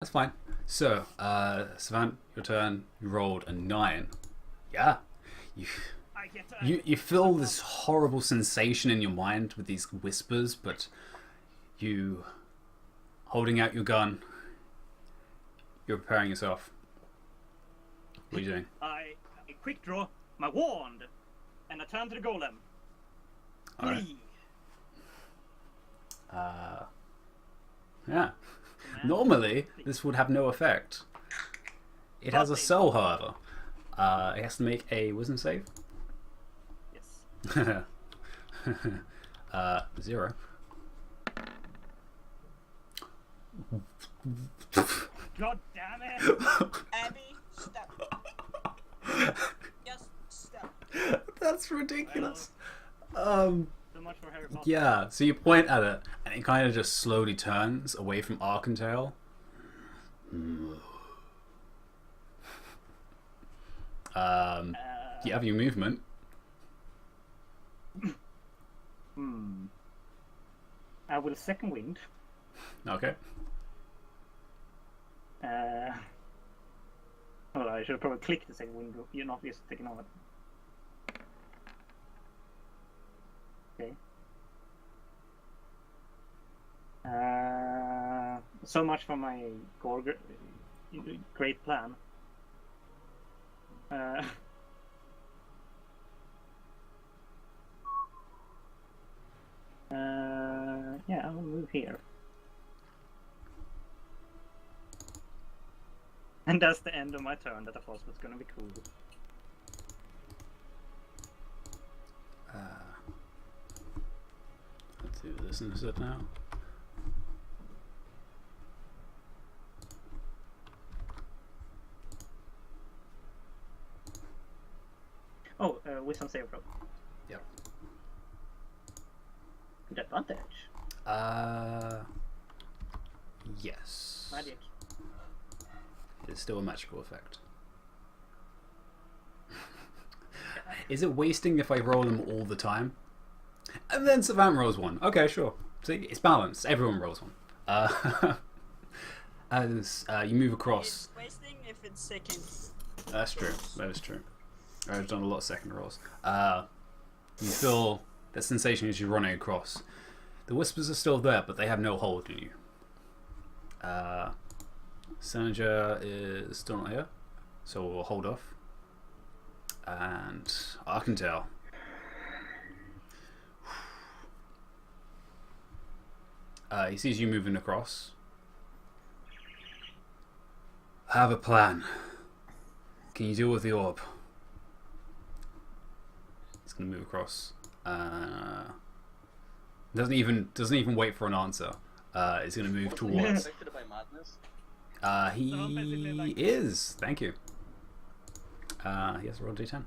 That's fine. So, Savant, your turn. You rolled a 9. Yeah. You, you feel this horrible sensation in your mind with these whispers, but you holding out your gun. You're preparing yourself. What are you doing? I quick draw my wand and I turn to the golem. Alright. Flee. Yeah. Normally, this would have no effect. It has a soul, however. It has to make a wisdom save. Yes. 0. God damn it! Abby, stop. Just stop. That's ridiculous. So much for Harry Potter. Yeah, so you point at it, and it kind of just slowly turns away from Arcantale. You have your movement. I will second wind. Okay. Well, I should have probably clicked the second wind. You're not just taking on it. Okay. So much for my great plan. Yeah, I'll move here. And that's the end of my turn that I thought was gonna be cool. Let's do this instead now. Oh, wisdom save throw. Yep. Good advantage. Yes. Magic. It's still a magical effect. Is it wasting if I roll them all the time? And then Savant rolls one. Okay, sure. See, it's balanced. Everyone rolls one. As you move across. It's wasting if it's second. That's true. That is true. I've done a lot of second rolls. You feel that sensation as you're running across. The whispers are still there, but they have no hold on you. Senator is still not here, so we'll hold off. And Arcantale. He sees you moving across. I have a plan. Can you deal with the orb? He's gonna move across. Doesn't even wait for an answer. He's gonna move towards. Affected by madness? He is. Thank you. He has to roll d10.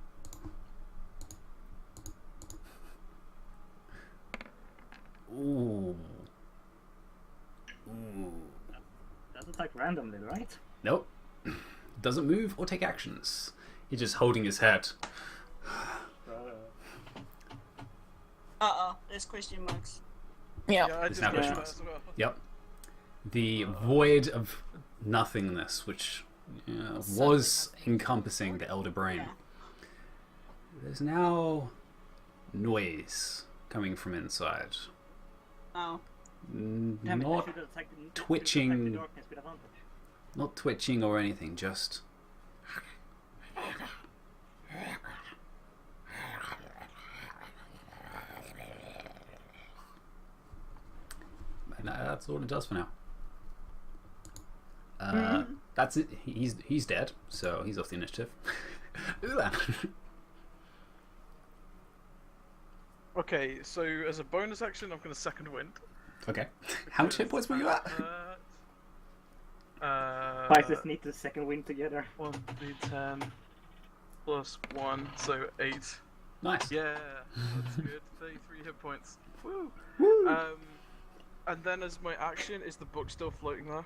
Ooh. Ooh. That's attack randomly, right? Nope. Doesn't move or take actions. He's just holding his head. There's question marks. Yeah, I It's just now noticed question that marks. as well. Yep. The void of nothingness, which was encompassing the Elder Brain. Yeah. There's now noise coming from inside. Oh. Damn it, I Not should have attacked the twitching. darkness with advantage. Not twitching or anything, just and that's all it does for now. That's it. He's dead, so he's off the initiative. Okay, so as a bonus action, I'm going to second wind. Okay. How much hit points were you at? Fighters need to second win together. 1d10 plus 1, so 8. Nice. Yeah, that's good. 33 hit points. Woo! Woo. And then as my action, is the book still floating there?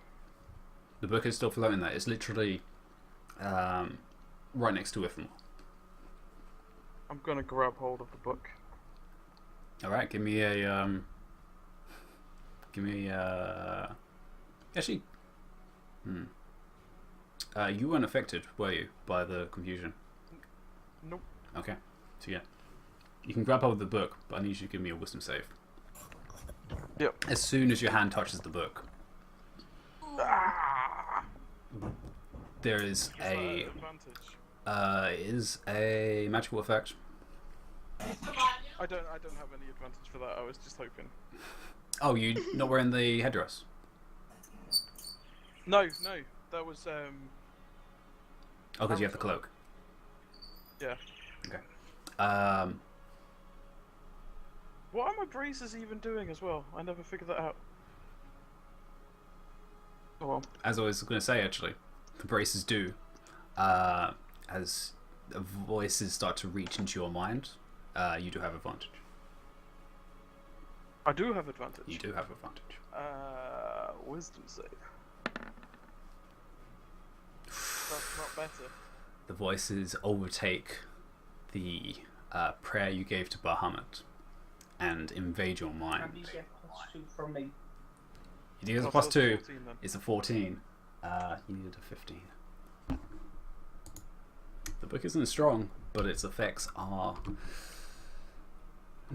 The book is still floating there. It's literally right next to Ithamore. I'm going to grab hold of the book. Alright, give me a actually You weren't affected, were you, by the confusion? Nope. Okay. So yeah. You can grab hold of the book, but I need you to give me a wisdom save. Yep. As soon as your hand touches the book, there is a magical effect. I don't have any advantage for that. I was just hoping. Oh, you not wearing the headdress? No, that was Oh, because you have the cloak. yeah. Okay. What are my braces even doing as well? I never figured that out. Oh well. As I was going to say, actually, the braces do. As the voices start to reach into your mind, you do have advantage. I do have advantage. You do have advantage. Wisdom save. That's not better. The voices overtake the prayer you gave to Bahamut and invade your mind. Can you get +2 from me? You do get a Oh, so +2. 14 then. It's a 14. You needed a 15. The book isn't strong, but its effects are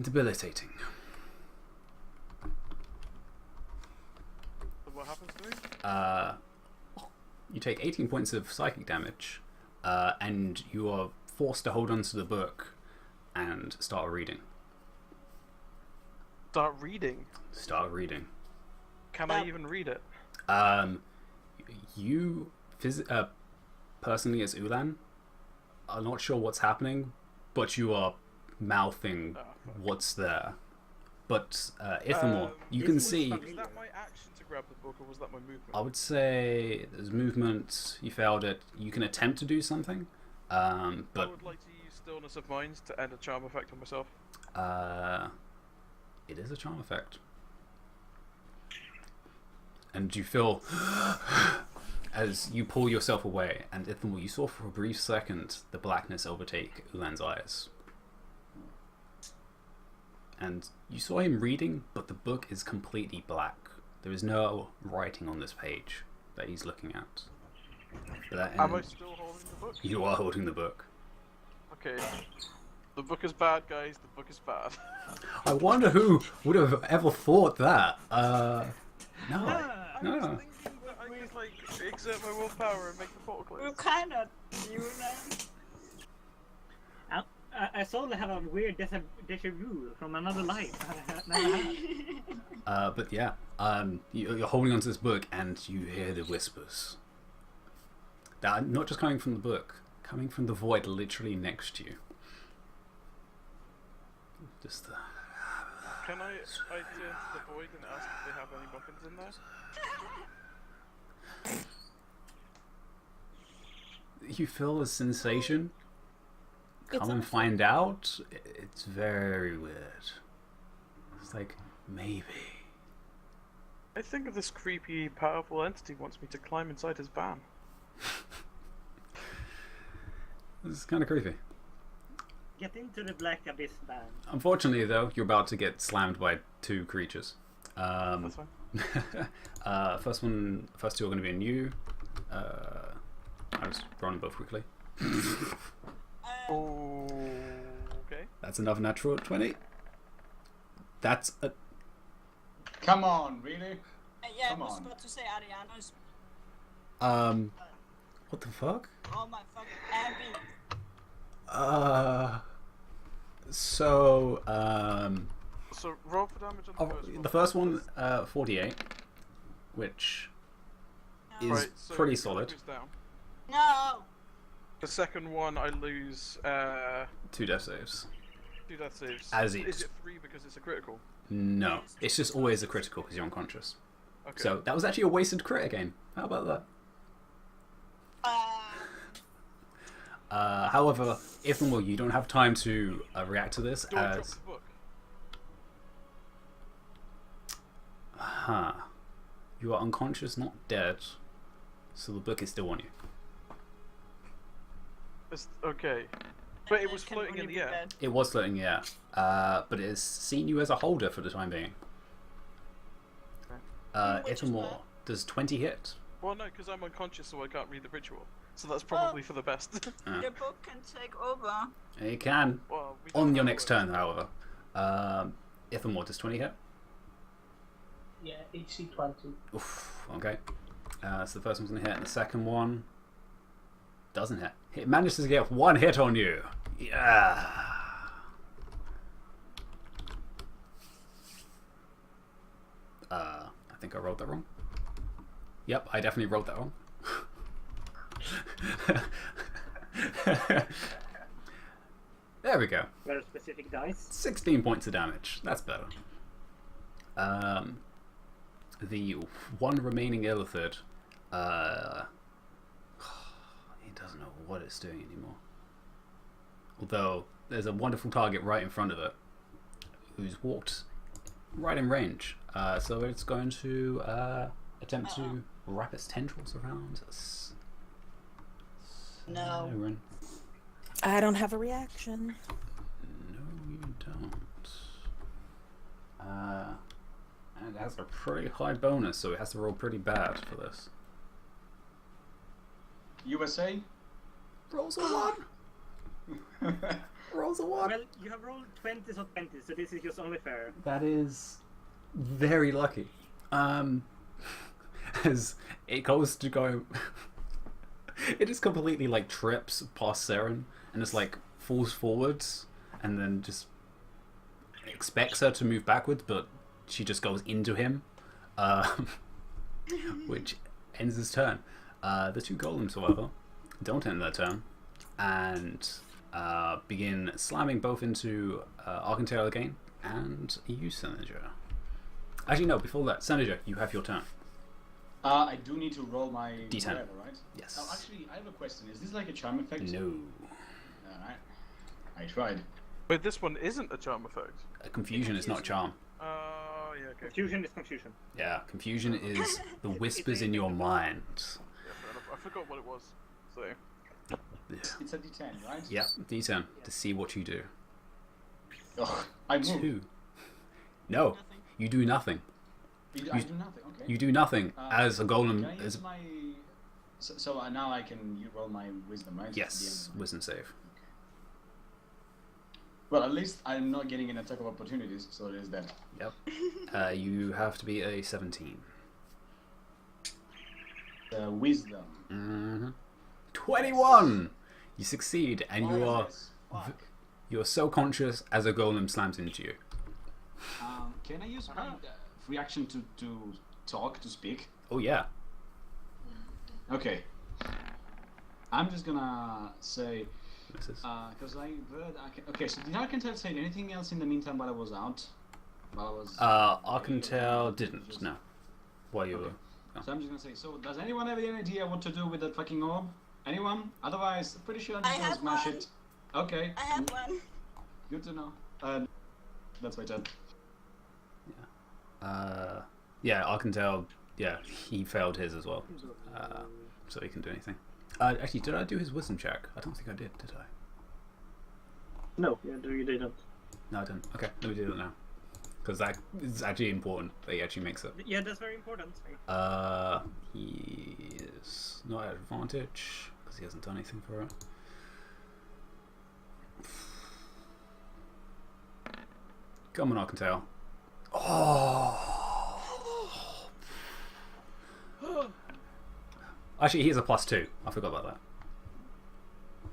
debilitating. So what happens to me? You take 18 points of psychic damage, and you are forced to hold on to the book and start reading. Start reading. Start reading. Can I even read it? You personally as Ulan are not sure what's happening, but you are mouthing what's there. But Ithamor, you can see. Is that my action to grab the book, or was that my movement? I would say there's movement. You failed it. You can attempt to do something, I but would like to use Stillness of Mind to end a charm effect on myself. it is a charm effect. And you feel as you pull yourself away, and Ithamor, you saw for a brief second the blackness overtake Ulan's eyes. And you saw him reading, but the book is completely black. There is no writing on this page that he's looking at. Am I still holding the book? You are holding the book. Okay. The book is bad, guys. The book is bad. I wonder who would have ever thought that. No. I No. was thinking that I could, like, exert my willpower and make the portal We're close. kind of new now. I sort of have a weird deja vu from another life. But yeah, you're holding onto this book and you hear the whispers. That are not just coming from the book, coming from the void literally next to you. Just the... Can I turn to the void and ask if they have any muffins in there? You feel a sensation. Come and find out. It's very weird. It's like, maybe. I think if this creepy, powerful entity wants me to climb inside his van. This is kind of creepy. Get into the black abyss, man. Unfortunately, though, you're about to get slammed by two creatures. That's fine. First two are going to be a new. I was running both quickly. Okay. That's another natural 20. That's a... Come on, really? Yeah, I Come was on. about to say Ariana's. What the fuck? Oh my fucking Abby. So, So roll for damage on the first one. the first one, 48, which is No. Right, so pretty it solid. goes down. No. The second one, I lose 2 death saves. 2 death saves. As Is is. it 3 because it's a critical? No, it's just always a critical because you're unconscious. Okay. So that was actually a wasted crit again. How about that? However, if and will, you don't have time to react to this Do I drop as... the book? Huh. You are unconscious, not dead. So the book is still on you. Okay. But it was Can floating only in the be air. bad. It was floating, yeah. But it has seen you as a holder for the time being. Which is Ithamor, bad. does 20 hit? Well, no, because I'm unconscious, so I can't read the ritual. So that's probably for the best. Your book can take over. You can. Well, we don't On know your how it next works. turn, however. Ithamore, does 20 hit? Yeah, AC 20. Oof, okay. So the first one's going to hit, and the second one doesn't hit. It manages to get one hit on you. Yeah. I think I rolled that wrong. Yep, I definitely wrote that wrong. There we go. Very specific dice. 16 points of damage. That's better. The one remaining Illithid, he doesn't know what it's doing anymore. Although there's a wonderful target right in front of it, who's walked right in range. So it's going to attempt to wrap its tendrils around us. No. Siren. I don't have a reaction. No, you don't. And it has a pretty high bonus, so it has to roll pretty bad for this. USA? Rolls a 1! Rolls a 1! Well, you have rolled 20s or 20s, so this is just only fair. That is very lucky. As it goes to go... it just completely like trips past Seren and just like falls forwards and then just expects her to move backwards, but she just goes into him, which ends his turn. The two golems, however, don't end their turn and begin slamming both into Argentail again and you, Senator. Actually, no, before that, Senator, you have your turn. I do need to roll my D10. whatever, right? Yes. Oh, actually, I have a question. Is this like a charm effect? No. Alright. I tried. Wait, this one isn't a charm effect. Confusion is not charm. Oh, yeah, okay. Confusion is confusion. Yeah, confusion is the whispers in your mind. Yeah, fair enough. I forgot what it was. So, Yeah. It's a D10, right? Yep, D10 to see what you do. Oh, I move. 2. No, you do nothing. I do nothing. Okay. You do nothing as a golem. Can I use As my? So now I can roll my wisdom, right? At the yes, end. wisdom save. Well, at least I'm not getting an attack of opportunities, so it is that. Yep. You have to be a 17. Wisdom. Mm-hmm. 21. You succeed, and you are Yes. Fuck. you are so conscious as a golem slams into you. Can I use my free action to talk, to speak? Oh yeah. Okay. I'm just gonna say, This is because I heard. Okay, so did Arkansas say anything else in the meantime while I was out? While I was. Arkentel didn't. No. While you were. So I'm just gonna say. So does anyone have any idea what to do with that fucking orb? Anyone? Otherwise, pretty sure I'm just I gonna have smash one. it. Okay. I have one. Good to know. That's my turn. Yeah, Arkentel. Yeah, he failed his as well. So he can do anything. Actually, did I do his wisdom check? I don't think I did I? No, you didn't. No, I didn't. Okay, let me do that now. Because that is actually important that he actually makes it. Yeah, that's very important. He is not at advantage because he hasn't done anything for it. Come on, Arkentel. Oh! Actually, he has a +2. I forgot about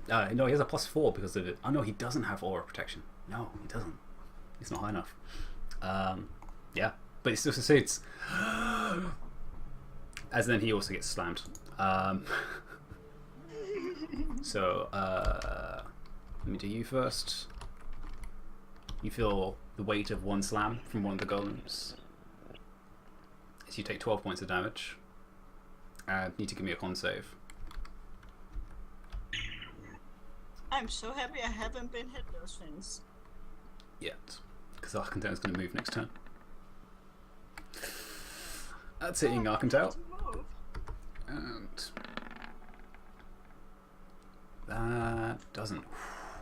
that. No, he has a +4 because of it. Oh no, he doesn't have aura protection. No, he doesn't. It's not high enough. Yeah, but it still succeeds. As then he also gets slammed. So, let me do you first. You feel the weight of one slam from one of the golems. As you take 12 points of damage. Need to give me a con save. I'm so happy I haven't been hit those things. Yet. Because Arkentel is going to move next turn. That's hitting Arkentel. Move. And that doesn't.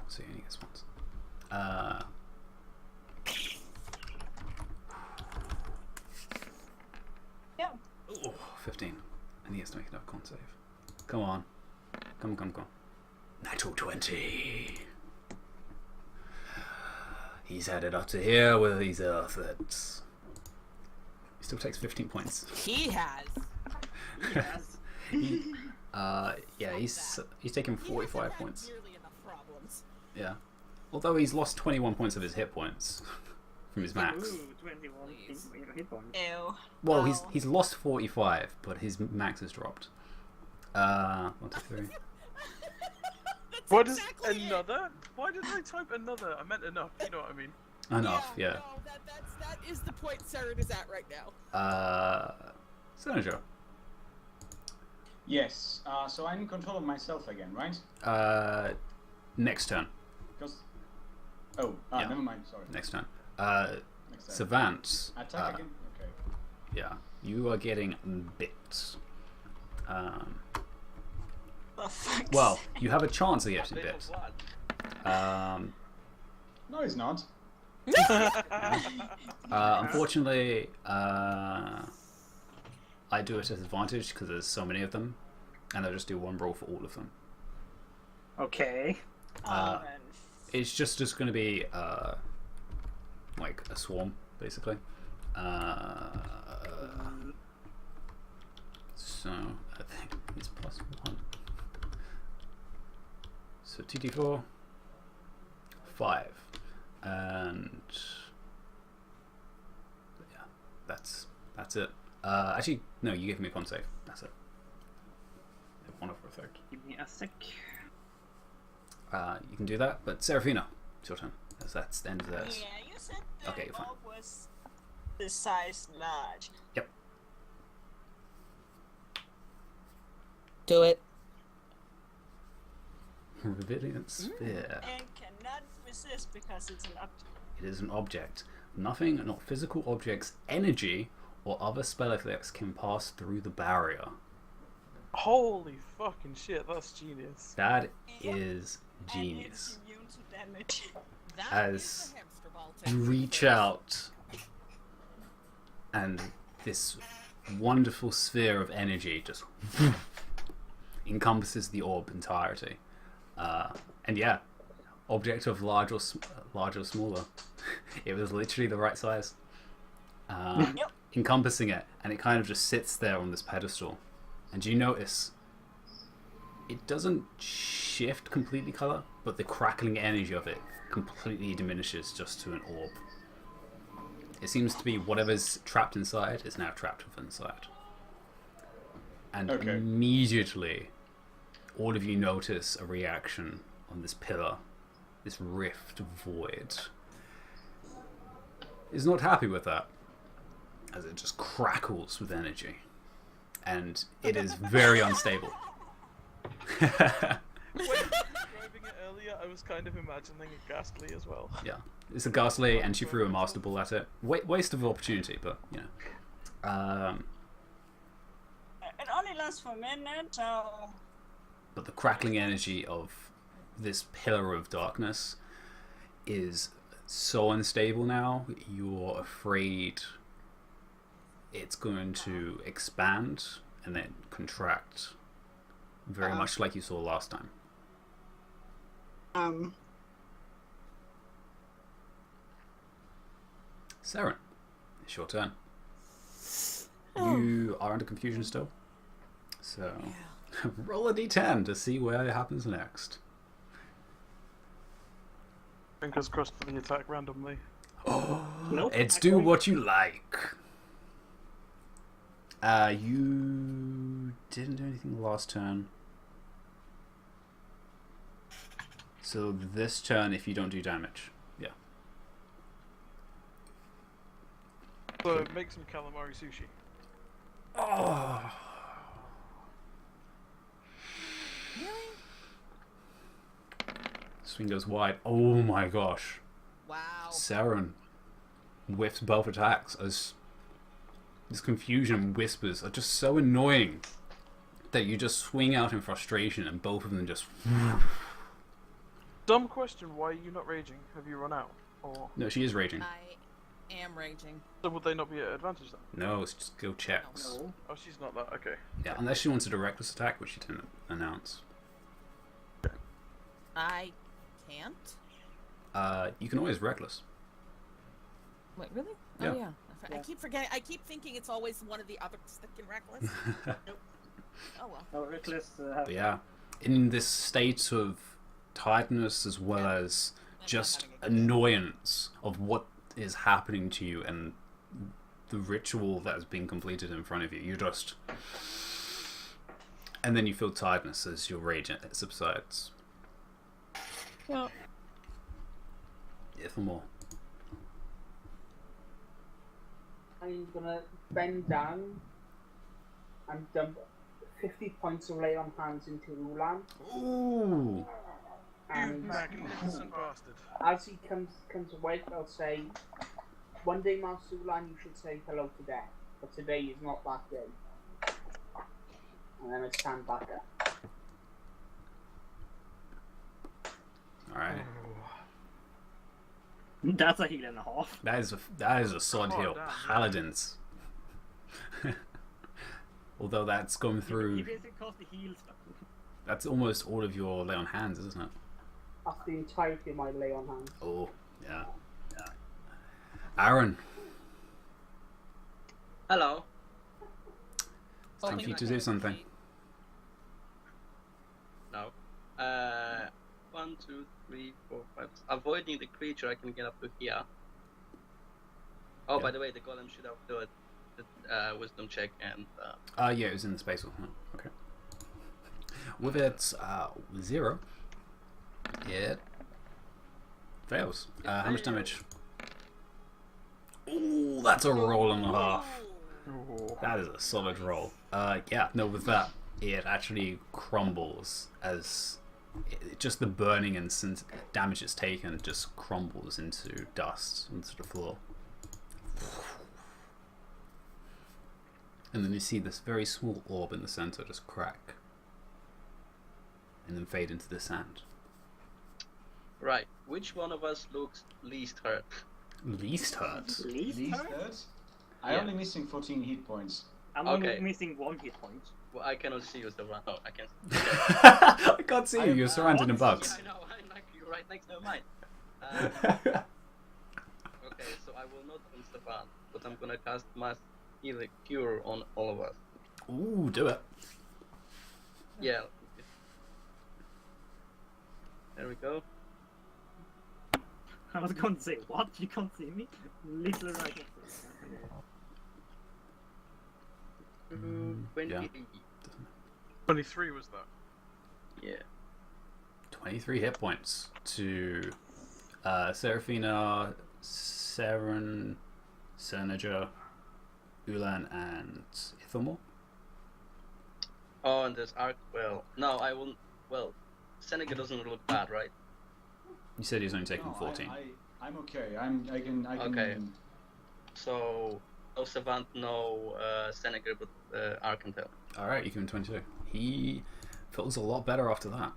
So he only gets once. Yeah. Oh, 15. And he has to make another con save. Come on. Come on. Natural 20. He's headed up to here with his efforts. He still takes 15 points. He has. Yes. Yeah, he's taken 45 points. Nearly enough problems. Yeah. Although he's lost 21 points of his hit points from his max. Ooh, 21 hit points. Ew. Well, Wow. he's lost 45, but his max has dropped. 1, 2, 3. What is exactly it. another? Why did I type another? I meant enough. You know what I mean? Enough, yeah. No, that is the point Saren is at right now. Senator. Yes. So I'm in control of myself again, right? Next turn. Because. Oh. Yeah. Never mind. Sorry. Next turn. Next time. Savant. Attack again. Okay. Yeah, you are getting bit. The fuck? Well, you have a chance of getting Little bit. blood. No, he's not. Unfortunately, I do it at advantage because there's so many of them, and I just do one roll for all of them. Okay. And It's just going to be like a swarm, basically. So I think it's +1. So 2d4, 5, and yeah, that's it. Actually, no, you gave me a con save. That's it. One of effect. Give me a sec. You can do that, but Serafina, it's your turn. As that's the end of this. yeah, you said the Okay, fine. orb was the size large. Yep. Do it. Resilient sphere. And cannot resist because it's an object. It is an object. Nothing, not physical objects, energy, or other spell effects can pass through the barrier. Holy fucking shit, that's genius. That is And genius. it's immune to damage. That As is the hamster ball You technique. reach out, and this wonderful sphere of energy just encompasses the orb entirety. And yeah, object of large or smaller. It was literally the right size. Yep. Encompassing it, and it kind of just sits there on this pedestal. And you notice it doesn't shift completely color, but the crackling energy of it completely diminishes just to an orb. It seems to be whatever's trapped inside is now trapped within inside. And Okay. immediately, all of you notice a reaction on this pillar, this rift void. Is not happy with that, as it just crackles with energy. And it is very unstable. When I was describing it earlier, I was kind of imagining a ghastly as well. Yeah, it's a ghastly, and she threw a master ball at it. Waste of opportunity, but you know. It only lasts for a minute, so But the crackling energy of this pillar of darkness is so unstable now. You're afraid it's going to expand and then contract, very much like you saw last time. Saren, it's your turn. You are under confusion still, so roll a d10 to see where it happens next. Fingers crossed for the attack randomly. Nope. It's do what you like. You didn't do anything last turn. So this turn, if you don't do damage, yeah. So make some calamari sushi. Oh. Swing goes wide. Oh my gosh. Wow. Saren whiffs both attacks as this confusion and whispers are just so annoying that you just swing out in frustration and both of them just... Dumb question, why are you not raging? Have you run out? Or No, she is raging. am raging. So would they not be at advantage then? No, it's just skill checks. No. Oh, she's not that. Okay. Yeah, unless she wants a reckless attack, which she didn't announce. I can't. You can always reckless. Wait, really? Yeah. Oh yeah. I keep forgetting. I keep thinking it's always one of the others that can reckless. Oh well. No, reckless. But yeah, in this state of tiredness as well as not just having a good day. annoyance of what is happening to you and the ritual that has been completed in front of you, you just... And then you feel tiredness as your rage subsides. Yeah. Yeah, for more. I'm gonna bend down and dump 50 points of lay on hands into Ulan. Ooh! And Magnificent bastard. as he comes awake, I'll say, one day, Master Ulan, you should say hello to death, but today is not that day. And then I stand back up. Alright. That's a heal and a half. That is a solid Oh, heal. damn, yeah. Paladins. Although that's gone He through... basically cost the heal spell. That's almost all of your lay on hands, isn't it? That's the entirety of my lay on hands. Oh, yeah. Aaron, Hello. it's time for you to do something. No. 1, 2, 3, 4, 5. Avoiding the creature, I can get up to here. Oh, Yeah. by the way, the golem should have done the wisdom check and. Yeah, it was in the space, wasn't it? Okay. With its 0, it fails. How much damage? Ooh, that's a roll and a half. That is a solid roll. Yeah, no, with that, it actually crumbles as just the burning and damage it's taken just crumbles into dust onto the floor. And then you see this very small orb in the center just crack and then fade into the sand. Right. Which one of us looks least hurt? Least hurt? Least hurt? I Yeah. only missing 14 hit points. I'm Okay. only missing 1 hit point. Well, I cannot see you, so oh, I can. I can't see you, you're surrounded in bugs. Yeah, I know. I'm like you're right next to mine. Okay, so I will not on Savan, but I'm gonna cast Mass Healing Cure on all of us. Ooh, do it. Yeah. There we go. I was going to say, what? You can't see me? Literally right next to me. 28. 23 was that. Yeah. 23 hit points to Seraphina, Seren, Cernager, Ulan, and Ithamor. Oh, and there's Arc. Well, no, I won't. Well, Seneca doesn't look bad, right? You said he was only taking No, 14. I'm okay. I can. Okay. So, no Savant, no Seneca, but Arcantel. Alright, you give him 22. He feels a lot better after that.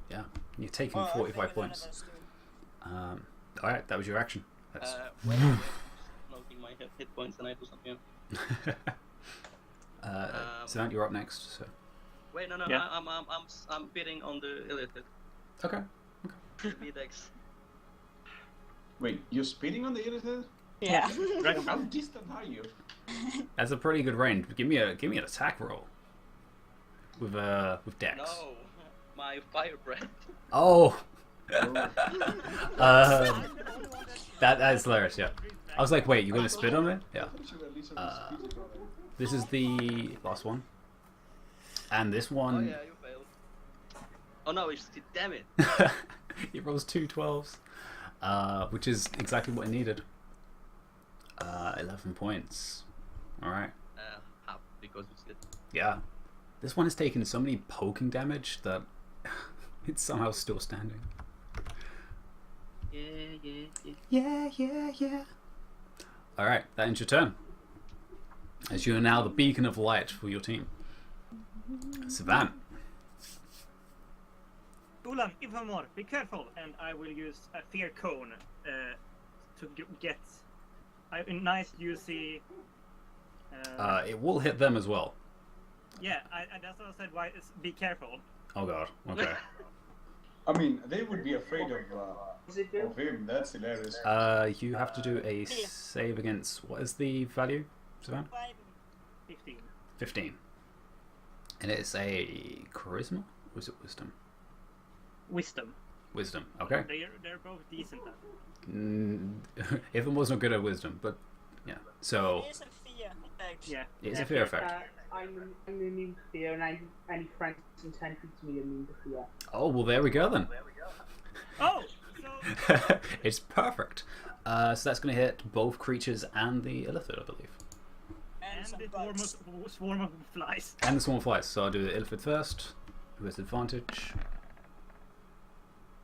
Yeah, you're taking Well, I 45 think one of points. us do. Alright, that was your action. That's... Wait, noting my hit points, and I do something else. Savant, you're up next. So. Wait, no, Yeah. I'm bidding on the illithid. Okay. Dex. Wait, you're speeding on the illithid? Yeah. Right. How distant are you? That's a pretty good range. Give me an attack roll. With Dex. No, my fire breath. Oh. That is hilarious. Yeah. I was like, wait, you're gonna spit on it? Yeah. This is the last one. And this Oh one, yeah, you failed. Oh no, it's damn it. he rolls 2 12s, which is exactly what I needed. 11 points. All right. Half because it's good. Yeah. This one has taken so many poking damage that it's somehow still standing. Yeah. All right, that ends your turn. As you are now the beacon of light for your team. Savan. Ulan, even more, be careful, and I will use a fear cone to get a nice juicy. It will hit them as well. Yeah, that's what I said. Why? Be careful. Oh god. Okay. I mean, they would be afraid Does it do? of him. That's hilarious. You have to do a save against, what is the value, Savannah? 15. 15. And it's a charisma? Or is it wisdom? Wisdom. Wisdom, okay. They're both decent at. Ethan was not good at wisdom, but yeah. So, It is a fear effect. Yeah. it's a fear effect. I'm immune to fear, and any friends in 10 feet to me are immune to fear. Oh, well, there we go then. Oh, so It's perfect. So that's going to hit both creatures and the illithid, I believe. And some the bugs. swarm of flies. And the swarm of flies. So I'll do the illithid first, who has advantage.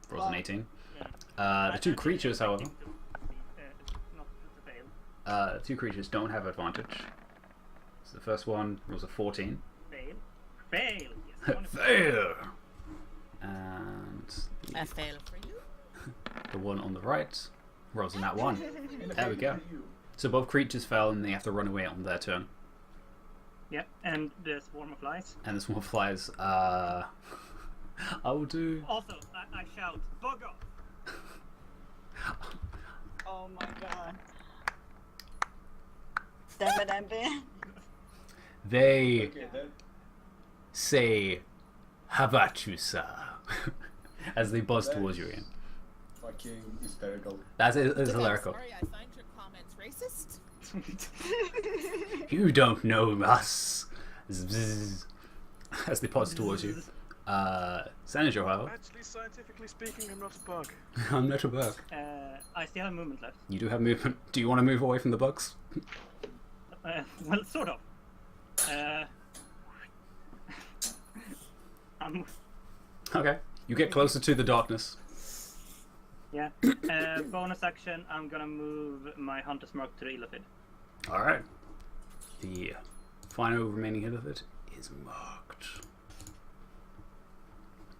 Rolls an 18. The two creatures, however, Not to fail. the two creatures don't have advantage. So the first one rolls a 14. Fail. Fail. Yes. Fail! And A fail for you. the one on the right rolls a nat 1. There we go. So both creatures fell and they have to run away on their turn. Yep. And the swarm of flies. And the swarm of flies, I will do... Also, I shout, bug off. Oh my god. Damn it, I'm bad. They Okay, that, say, "How about you, sir?" as they buzz towards you, Ian. fucking hysterical. That's I'm hilarious. sorry, I find your comments racist. You don't know us. Zzz. As they buzz towards you. Senator, however, Actually, scientifically speaking, I'm not a bug. I'm not a bug. I still have movement left. You do have movement. Do you want to move away from the bugs? Well, sort of. Okay. You get closer to the darkness. Yeah. Bonus action, I'm gonna move my Hunter's Mark to the illithid. Alright. The final remaining hit of it is marked.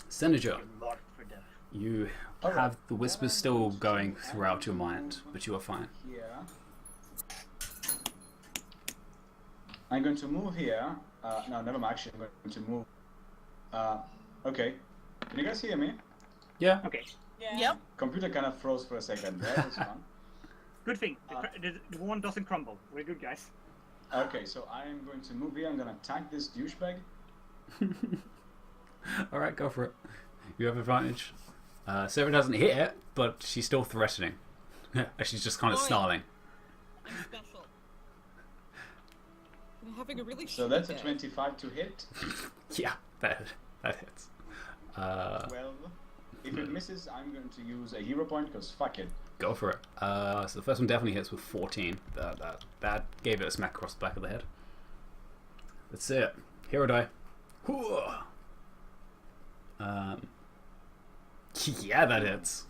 Senator, Marked for death. you Alright. have the whispers still going throughout your mind, but you are fine. Here. I'm going to move here. No, never mind. Actually, I'm going to move. Okay. Can you guys hear me? Yeah. Okay. Yeah. Yep. Computer kind of froze for a second. That was fun. Good thing. The one doesn't crumble. We're good guys. Okay, so I'm going to move here. I'm going to attack this douchebag. Alright, go for it. You have advantage. Sarah doesn't hit it, but she's still threatening. She's just kind of Oh, yeah. snarling. I'm special. I'm having a really So shitty that's a day. 25 to hit. Yeah, that hits. 12. If it misses, I'm going to use a hero point because fuck it. Go for it. So the first one definitely hits with 14. That gave it a smack across the back of the head. That's it. Hero die. Hooah. Yeah, that hits.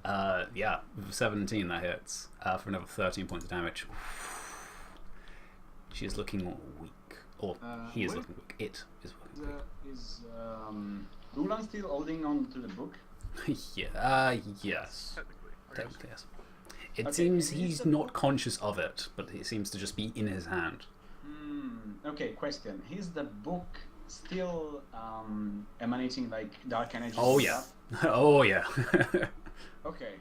Yeah, with 17 that hits. For another 13 points of damage. She is looking weak. Or he is what- looking weak. It is looking weak. Is Ulan still holding on to the book? Yeah, yes. Technically. Technically, yes. It Okay, seems can you use he's the not book? conscious of it, but it seems to just be in his hand. Okay, question. Is the book still emanating like dark energy? Oh and yeah. stuff? Oh yeah. Okay.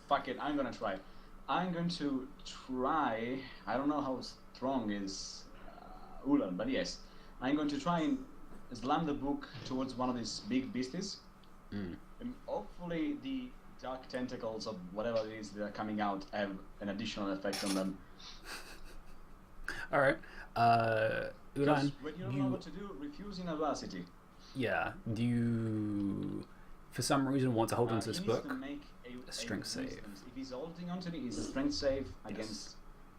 Fuck it, I'm gonna try. I'm going to try. I don't know how strong is Ulan, but yes. I'm going to try and slam the book towards one of these big beasties. Mm. And hopefully the dark tentacles of whatever it is that are coming out have an additional effect on them. Alright. Because Ulan, when you don't know what to do, refuse in adversity. yeah, do you for some reason want to hold on to this he needs book? to make a strength save. wisdom. If he's holding onto it, it's a strength save against.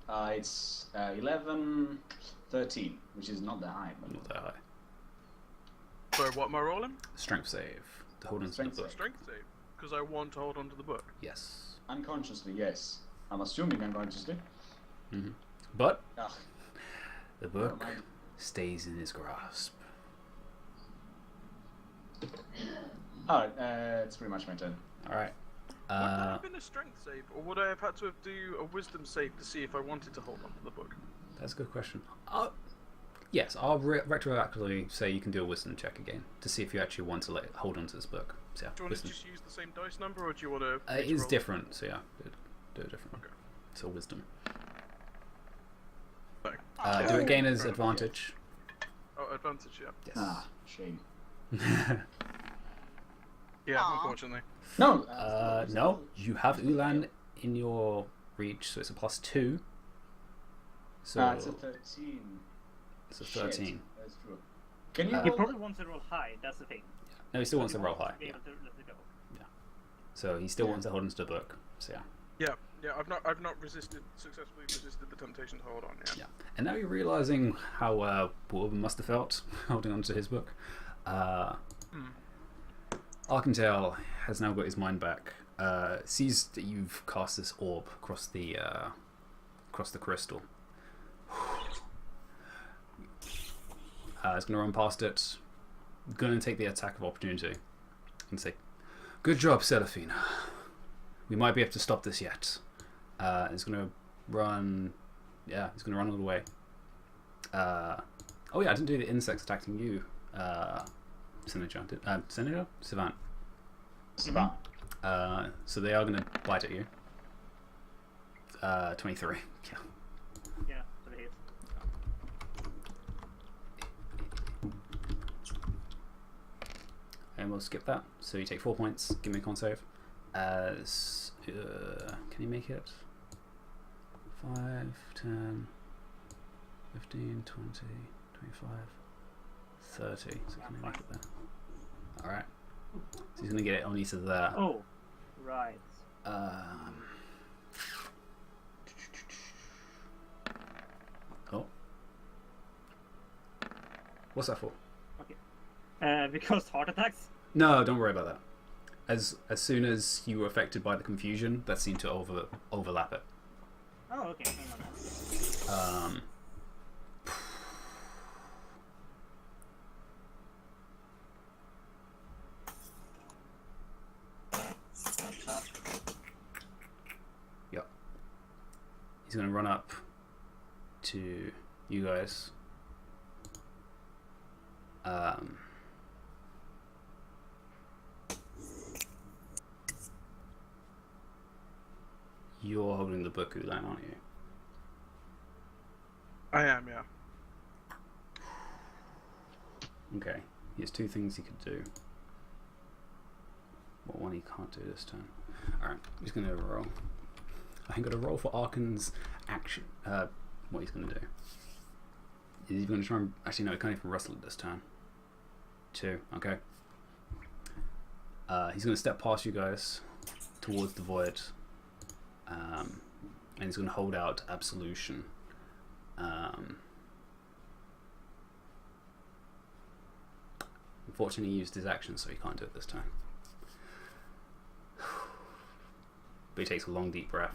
It's 11, 13, which is not that high. But Not that high. So what am I rolling? Strength save. To hold on to the Strength book. Strength save. Because I want to hold on to the book. Yes. unconsciously, yes. I'm assuming unconsciously. But Ugh, the never book mind. stays in his grasp. Alright, it's pretty much my turn. Alright. Would that have been a strength save, or would I have had to do a wisdom save to see if I wanted to hold on to the book? That's a good question. Yes, I'll retroactively say you can do a wisdom check again to see if you actually want to hold on to this book. So, yeah, Do you want to just use the same dice number, or do you want to? it is different, so yeah, do it different. Okay. So wisdom. No. Do it gain as advantage. Oh, advantage, yeah. Yes. Ah, shame. Yeah, Aw. unfortunately. No! No, you have Ulan in your reach, so it's a +2. So it's a 13. it's a Shit, 13. that's true. Can you He roll? probably wants to roll high. That's the thing. No, he still wants to roll high. Be Yeah. able to let it go. So he still wants to hold onto the book. So yeah. Yeah, I've not successfully resisted the temptation to hold on. Yeah. Yeah. And now you're realizing how Bourbon must have felt holding onto his book. Arkandale has now got his mind back. Sees that you've cast this orb across the crystal. It's going to run past it. Going to take the attack of opportunity and say, "Good job, Seraphina. We might be able to stop this yet." It's going to run. Yeah, he's going to run all the way. Oh yeah, I didn't do the insects attacking you, Senator. Senator? Savant. Savant. So they are going to bite at you. 23. Yeah. Yeah, for the hit. And we'll skip that. So you take 4 points. Give me a con save. As can you make it? 5, 10, 15, 20, 25, 30. So can you make it there? Alright. So he's going to get it on each of there. Oh, right. Oh. What's that for? Because heart attacks. No, don't worry about that. As soon as you were affected by the confusion, that seemed to overlap it. Oh, okay. Hang on. Yep. He's going to run up to you guys. You're holding the book, Ulan, aren't you? I am, yeah. Okay. He has 2 things he could do. Well, one he can't do this turn. Alright, he's going to roll. I'm going to roll for Arkan's action. What he's going to do. He's going to try and... Actually, no, he can't even wrestle it this turn. 2, okay. He's going to step past you guys towards the void. And he's going to hold out Absolution. Unfortunately, he used his action, so he can't do it this time. But he takes a long, deep breath.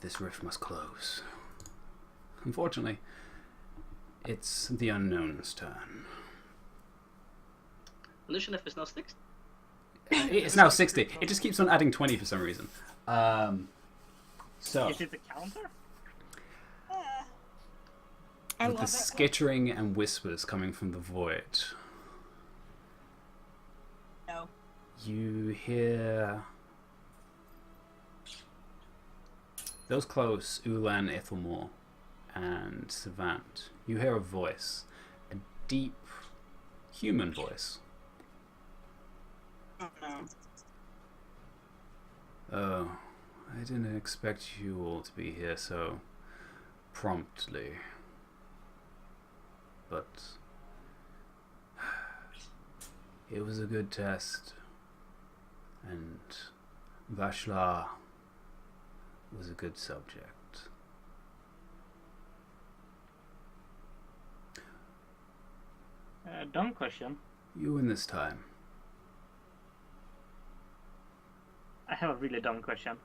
This rift must close. Unfortunately, it's the Unknown's turn. Illusion is now 6. It's now 60. It just keeps on adding 20 for some reason. So, Is it the counter? I with love the it. skittering and whispers coming from the void, No. you hear those close, Ulan, Ithelmore, and Savant. You hear a voice, a deep human voice. Oh no. Oh, I didn't expect you all to be here so promptly. But it was a good test, and Vashla was a good subject. Dumb question. You win this time. I have a really dumb question.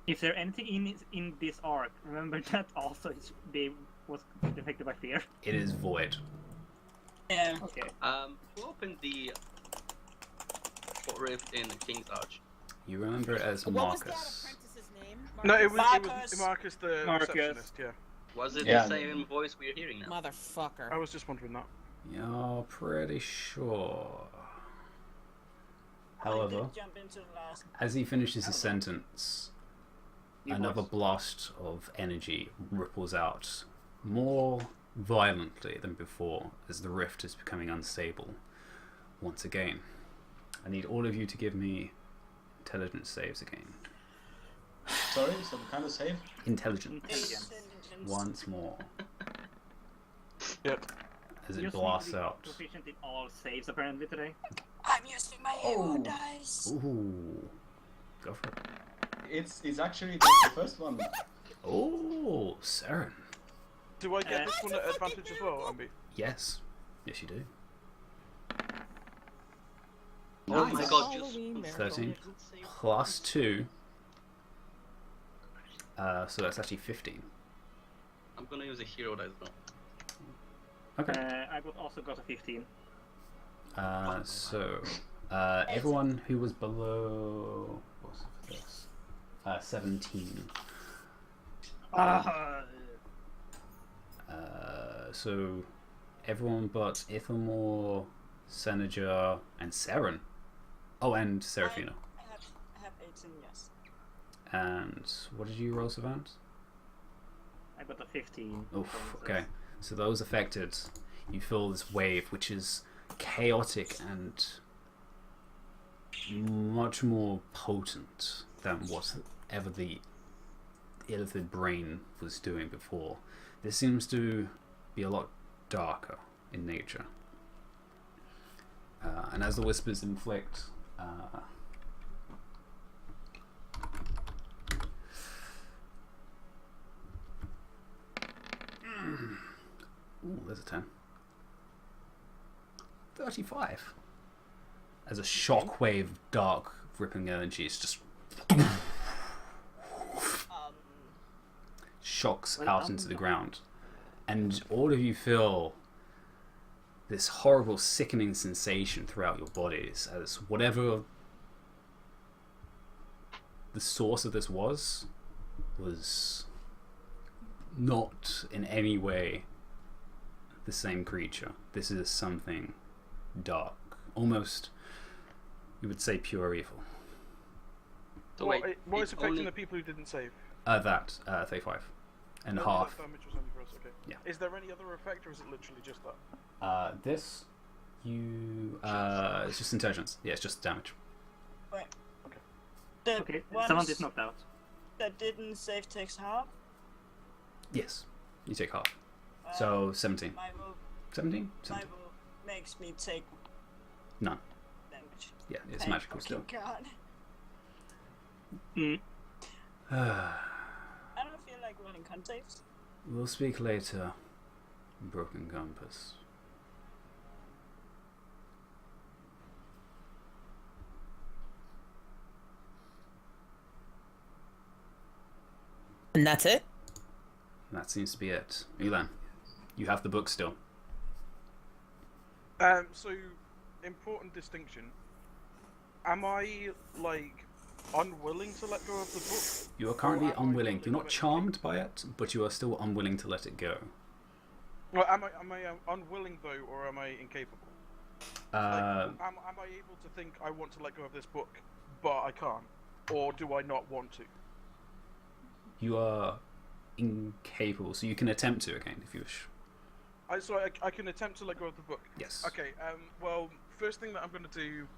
Is there anything in this arc? Remember that also they was affected by fear. It is void. Yeah. Okay. Who opened the rift in King's Arch? You remember it as What was that Marcus. apprentice's name? No, it Marcus? was Marcus the Marcus. receptionist. Yeah, Was it Yeah. the same voice we're hearing now? Motherfucker. I was just wondering that. You're pretty sure. I However, did jump into the last. as he finishes his sentence, another blast of energy ripples out more violently than before as the rift is becoming unstable once again. I need all of you to give me intelligence saves again. Sorry, some kind of save? Intelligence. Intelligence. Once more. Yep. As it You seem blasts to be out. proficient in all saves apparently today. I'm using my hero Oh. dice. Ooh. Go for it. It's actually the first one. Oh, Saren. Do I get this one at advantage as well, Ambi? Yes. Yes, you do. Oh my Nice. god, you 13 plus 2. So that's actually 15. I'm gonna use a hero dice now. Okay. I also got a 15. So, everyone who was below, what's this? 17. So, everyone but Ithamore, Senager, and Saren. Oh, and Seraphina. I have 18, yes. And what did you roll, Savant? I got a 15. Oof, okay. So those affected, you feel this wave, which is chaotic and much more potent than whatever the illithid brain was doing before. This seems to be a lot darker in nature. And as the whispers inflict ooh, there's a 10. 35. As a shockwave of dark, ripping energy is just shocks Well out done. into the ground. And all of you feel this horrible, sickening sensation throughout your bodies as whatever the source of this was not in any way the same creature. This is something dark, almost, you would say, pure evil. So What, wait, what is it affecting only- the people who didn't save? 35 and Oh, half. that damage was only for us, okay. Yeah. Is there any other effect, or is it literally just that? This, it's just intelligence. Yeah, it's just damage. Wait. Okay. The Okay, ones someone is knocked out. that didn't save takes half. Yes, you take half. Uh, So 17. my will, 17? my 17. will makes me take None. damage. Yeah, it's Thank magical still. fucking God. Mm. I don't feel like rolling con saves. We'll speak later. Broken compass. And that's it? That seems to be it. Elan, you have the book still. So, important distinction. Am I, like, unwilling to let go of the book? You are currently Or am I unwilling. willing You're to not let it charmed by it, but you are still unwilling to let it go. Well, am I unwilling, though, or am I incapable? Uh, Am I able to think I want to let go of this book, but I can't? Or do I not want to? you are incapable, so you can attempt to again if you wish. I can attempt to let go of the book. Yes. Okay, well, first thing that I'm going to do,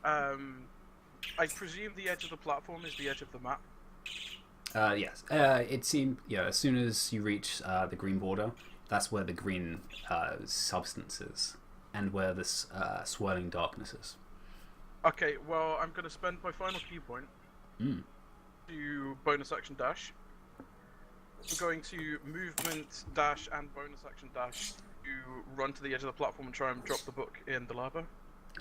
I presume the edge of the platform is the edge of the map. Yes. It seemed, yeah, as soon as you reach the green border, that's where the green substance is, and where this swirling darkness is. Okay, well, I'm going to spend my final key point Mm. to bonus action dash. I'm going to movement dash and bonus action dash to run to the edge of the platform and try and drop the book in the lava.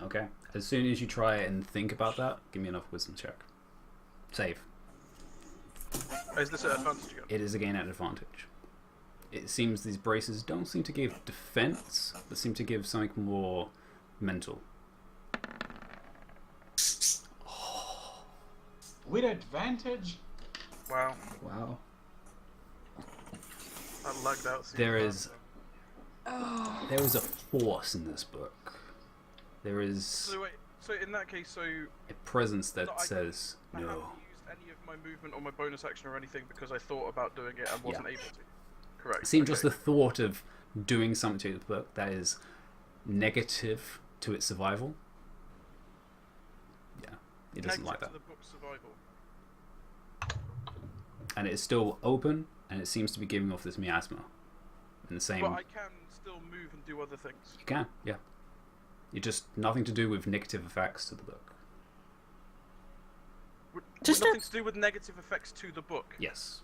Okay. As soon as you try and think about that, give me another wisdom check. Save. Is this an advantage again? It is again an advantage. It seems these braces don't seem to give defense, but seem to give something more mental. With advantage? Wow. Wow. That lagged out. There is a force in this book. There is So wait, so in that case, so a presence that I says haven't no. used any of my movement or my bonus action or anything because I thought about doing it and wasn't able to. Correct. It seems just the thought of doing something to the book that is negative to its survival. Yeah, it doesn't like that. To the book's survival. And it is still open, and it seems to be giving off this miasma. In the same. But I can still move and do other things. You can, yeah. You're just nothing to do with negative effects to the book. Just nothing to do with negative effects to the book. Yes.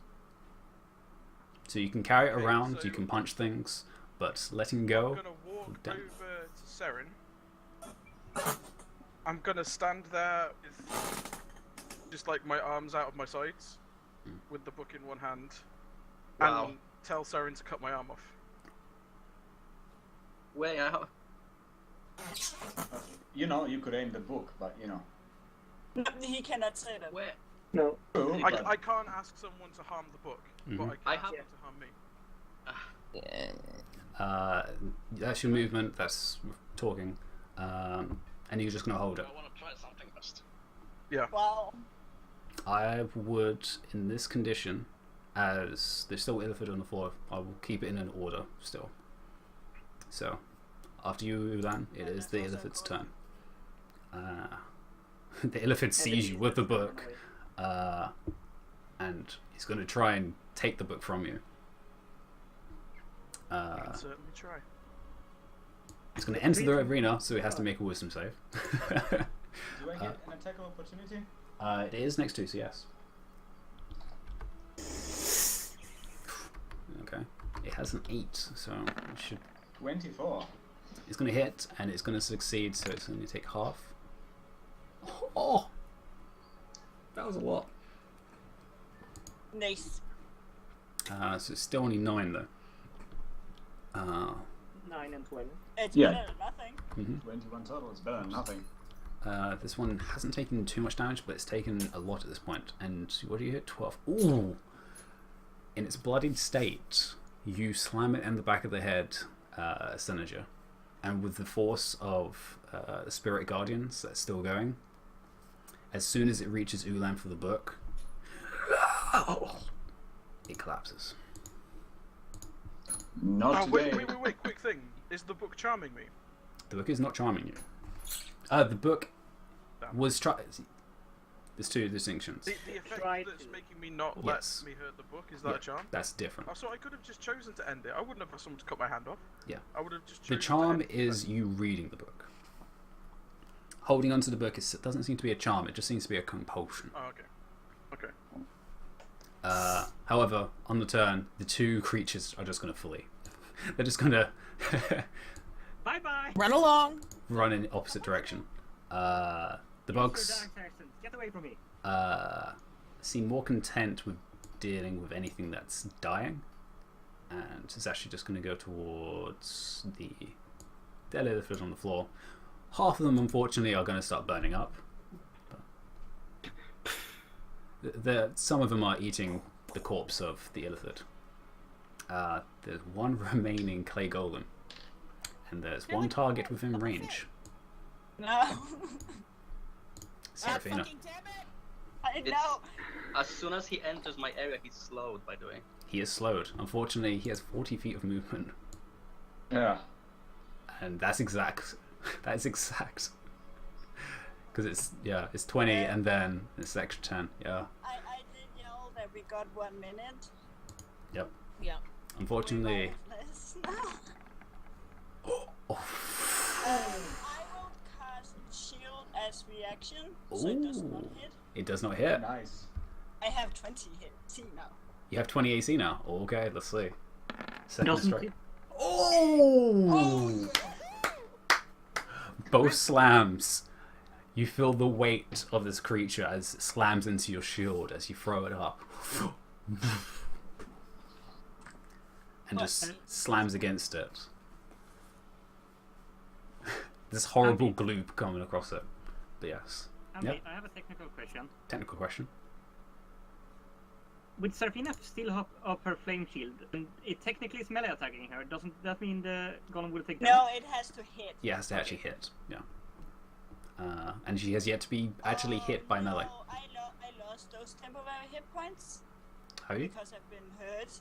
So you can carry it Okay, around, so- you can punch things, but letting go. I'm gonna walk Done. over to Seren. I'm gonna stand there with just like my arms out of my sides, with the book in one hand, Wow. and tell Seren to cut my arm off. Way out. You know, you could aim the book, but you know. No, he cannot say that. Where? No. True, but- I can't ask someone to harm the book, but Mhm. I I can ask have- them to harm me. That's your movement, that's talking. And you're just going to hold it. I want to try something first. Wow. I would, in this condition, as there's still Illithid on the floor, I will keep it in an order still. So, after you, Ulan, it is the Illithid's turn. The Illithid sees you with the book, and he's going to try and take the book from you. I can certainly try. He's going to enter the arena, so he has to make a wisdom save. Do I get an attack of opportunity? It is next to, so yes. Okay. It has an 8, so it should. 24. It's going to hit, and it's going to succeed, so it's going to take half. Oh! That was a lot. Nice. So it's still only 9, though. 9 and 20. It's Yeah. better than nothing. 21 total is better than nothing. This one hasn't taken too much damage, but it's taken a lot at this point. And what do you hit? 12. Ooh! In its bloodied state, you slam it in the back of the head, Senator. And with the force of the Spirit Guardians that's still going, as soon as it reaches Ulan for the book, it collapses. Not Oh, today. wait, quick thing. Is the book charming me? The book is not charming you. The book was There's two distinctions. The effect Try that's to. making me not Yes. let me hurt the book, is that Yeah, a charm? that's different. Oh, so I could have just chosen to end it. I wouldn't have asked someone to cut my hand off. Yeah. I would have just The chosen charm to end is you reading the book. Holding onto the book doesn't seem to be a charm, it just seems to be a compulsion. Oh, okay. Okay. However, on the turn, the two creatures are just going to flee. They're just going to Bye bye! Run along. run in the opposite direction. The bugs Get away from me! seem more content with dealing with anything that's dying. And it's actually just going to go towards the dead elephant on the floor. Half of them, unfortunately, are going to start burning up. Some of them are eating the corpse of the illithid. There's one remaining clay golem, and there's one target within range. No. Seraphina. Fucking damn it! I It's- know. As soon as he enters my area, he's slowed, by the way. He is slowed. Unfortunately, he has 40 feet of movement, Yeah. and that's exact. That is exact. Because it's 20, and then it's extra 10. Yeah. I did yell that we got 1 minute. Yep. Yeah. Unfortunately. Less. Oh. I will cast shield as reaction, so it does not Ooh. hit. It does not hit. Nice. I have 20 hit. See now. You have 20 AC now. Okay, let's see. Second Doesn't strike. it? Oh! Both slams. You feel the weight of this creature as it slams into your shield as you throw it up. And just slams against it. This horrible gloop coming across it. But yes. Andy, I have a technical question. Technical question. With Serafina still up her flame shield, and it technically is melee attacking her, doesn't that mean the golem will take damage? No, it has to hit. Yeah, it has to actually hit. Yeah. And she has yet to be actually hit by melee. No, I lost those temporary hit points Have you? because I've been hurt.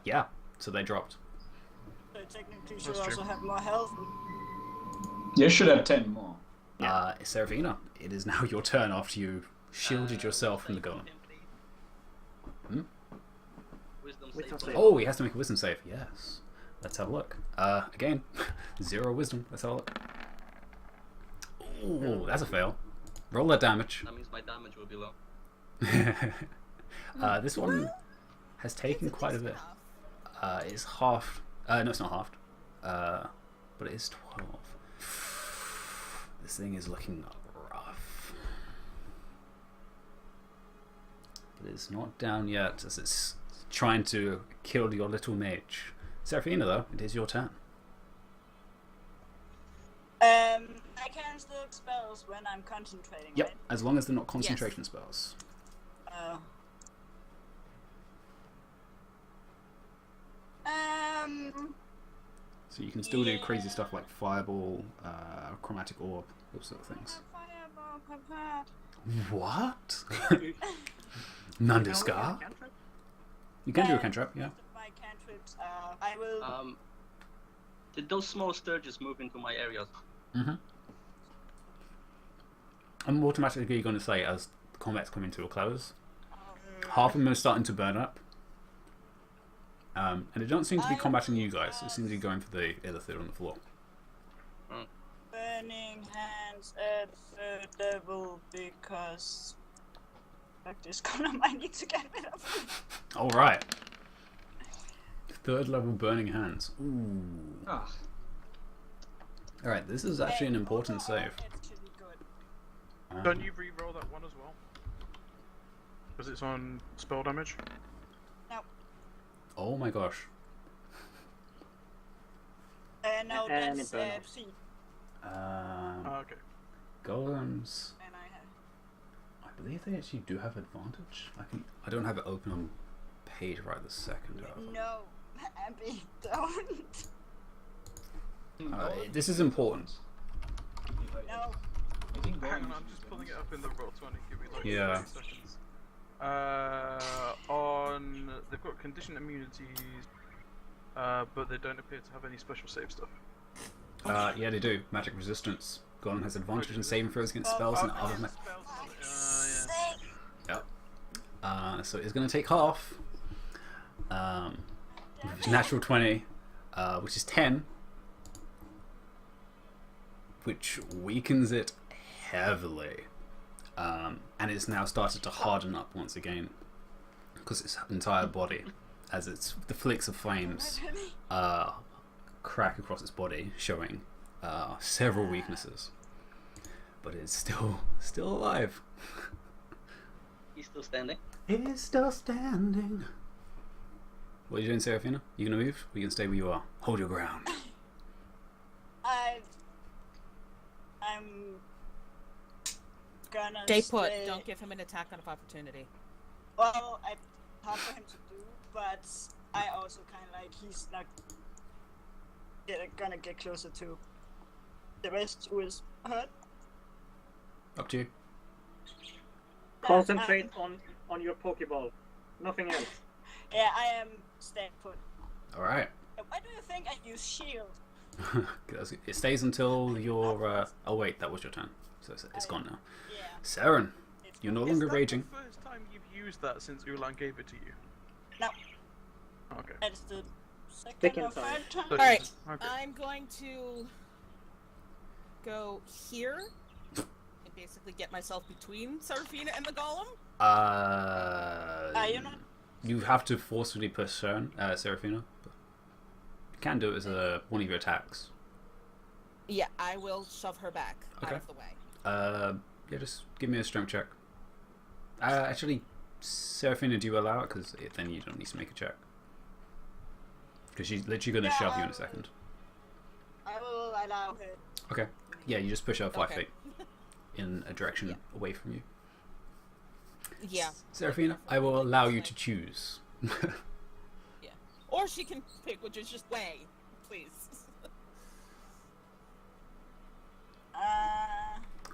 Yeah. So they dropped. So technically should That's true. also have more health. You should have 10 more. Serafina, it is now your turn after you shielded yourself from the golem. Wisdom Wisdom save. save. Oh, he has to make a wisdom save. Yes. Let's have a look. Again, 0 wisdom. Let's have a look. Ooh, that's a fail. Roll that damage. That means my damage will be low. This one has taken quite a bit. It's half. No, it's not halved. But it is 12. This thing is looking rough. But it's not down yet as it's trying to kill your little mage. Serafina, though, it is your turn. I can still spells when I'm concentrating, Yep, as long as they're not concentration spells. right? So you can still do crazy stuff like fireball, chromatic orb, those sort of things. Fireball prepared. What? You can Nandiscar? only cantrip? You can do a cantrip, yeah. My cantrips are. I will. Did those small sturges move into my areas? Mm-hmm. I'm automatically going to say as the combat's coming to a close, half of them are starting to burn up. And it don't seem to be combating you guys. It seems to be going for the other third on the floor. Burning hands at third level because. Like this column, I need to get rid of. Alright. Third level burning hands. Ooh. Ah, Alright, this is actually an important save. It's pretty good. Don't you re-roll that one as well? Because it's on spell damage. Oh my gosh. No, And that's infernal. C. Okay. Golems. And I have. I believe they actually do have advantage. I don't have it open on page right this second. However. No, Abby, don't. This is important. No. I think Hang on, Golems I'm is just good. pulling it up in the roll 20. Give me like Yeah. 30 seconds. On they've got condition immunities, but they don't appear to have any special save stuff. Yeah, they do. Magic resistance. Golem has advantage in saving throws against spells and other. Yep. So it's going to take half. Natural 20, which is 10, which weakens it heavily. And it's now started to harden up once again because its entire body, as the flicks of flames crack across its body, showing several weaknesses. But it's still alive. He's still standing. It is still standing. What are you doing, Serafina? You gonna move? Or you gonna stay where you are? Hold your ground. I'm gonna Stay put. stay- Don't give him an attack of opportunity. Well, I hard for him to do, but I also kind of like he's not gonna get closer to the rest who is hurt. Up to you. Concentrate on your Pokeball. Nothing else. Yeah, I am staying put. Alright. Why do you think I use shield? It stays until your... oh wait, that was your turn. So it's gone now. Yeah. Saren, It's you're no not- Is longer that raging. the first time you've used that since Ulan gave it to you? No, Okay. it's the second Second or time. third time. So Alright. she's- Okay. I'm going to go here and basically get myself between Serafina and the golem. You're not. You have to forcefully push Serafina. But you can do it as one of your attacks. Yeah, I will shove her back out Okay. of the way. Yeah, just give me a strength check. Actually, Seraphina, do you allow it? Because then you don't need to make a check. Because she's literally going to shove you in a second. I will allow her. Okay. Yeah, you just push her 5 Okay. feet in a direction away from you. Yeah. Seraphina, I will allow you to choose. Yeah. Or she can pick, which is just way. Please.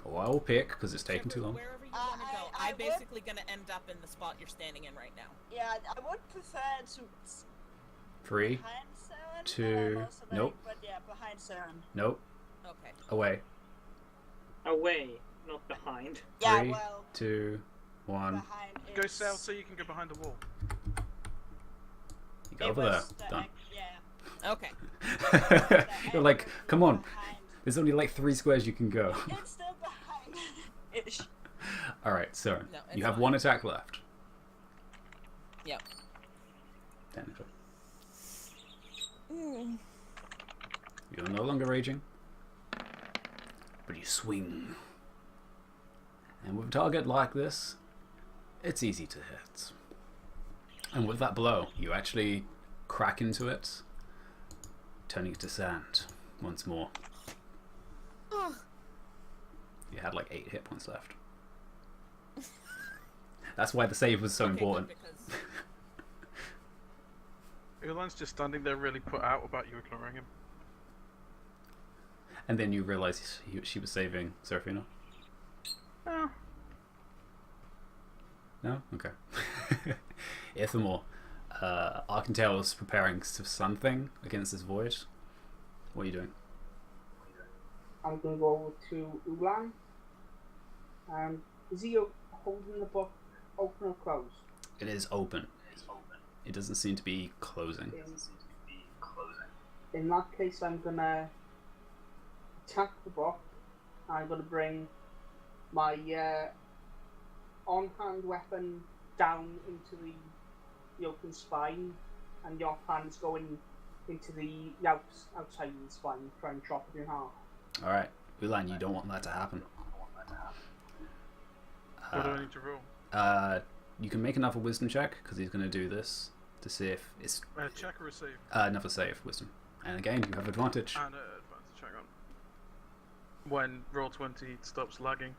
Oh, I'll pick because it's taking too long. Wherever you want to go. I I'm basically going to end up in the spot you're standing in right now. Yeah, I would prefer to 3, behind Saren. 2, but I'm also nope. But yeah, behind Saren. Nope. Okay. Away. Away, not behind. Yeah, 3, well, 2, 1. behind Go is- south so you can go behind the wall. You go it over there. was the Done. yeah. Okay. You're like, come on. Behind. There's only like 3 squares you can go. It's still behind. Ish. Alright, so No, it's you have fine. 1 attack left. Yep. Technically. You're no longer raging, but you swing. And with a target like this, it's easy to hit. And with that blow, you actually crack into it, turning it to sand once more. You had like 8 hit points left. That's why the save was so Okay, important. good, because Ulan's just standing there really put out about you ignoring him. And then you realize she was saving Seraphina. Oh. No? Okay. Ithamore, Arcantale is preparing for something against this void. What are you doing? I'm gonna go over to Ulan. Is he holding the book open or closed? It is open. It doesn't seem to be closing. In that case, I'm gonna attack the book. I'm gonna bring my on-hand weapon down into the open spine, and your hand's going into the outside of the spine, trying to chop it in half. Alright, Ulan, you don't want that to happen. What do I need to roll? You can make another wisdom check, because he's going to do this, to see if it's... Check or a save? another save, wisdom. And again, you have advantage. And advantage, hang on. When roll 20 stops lagging.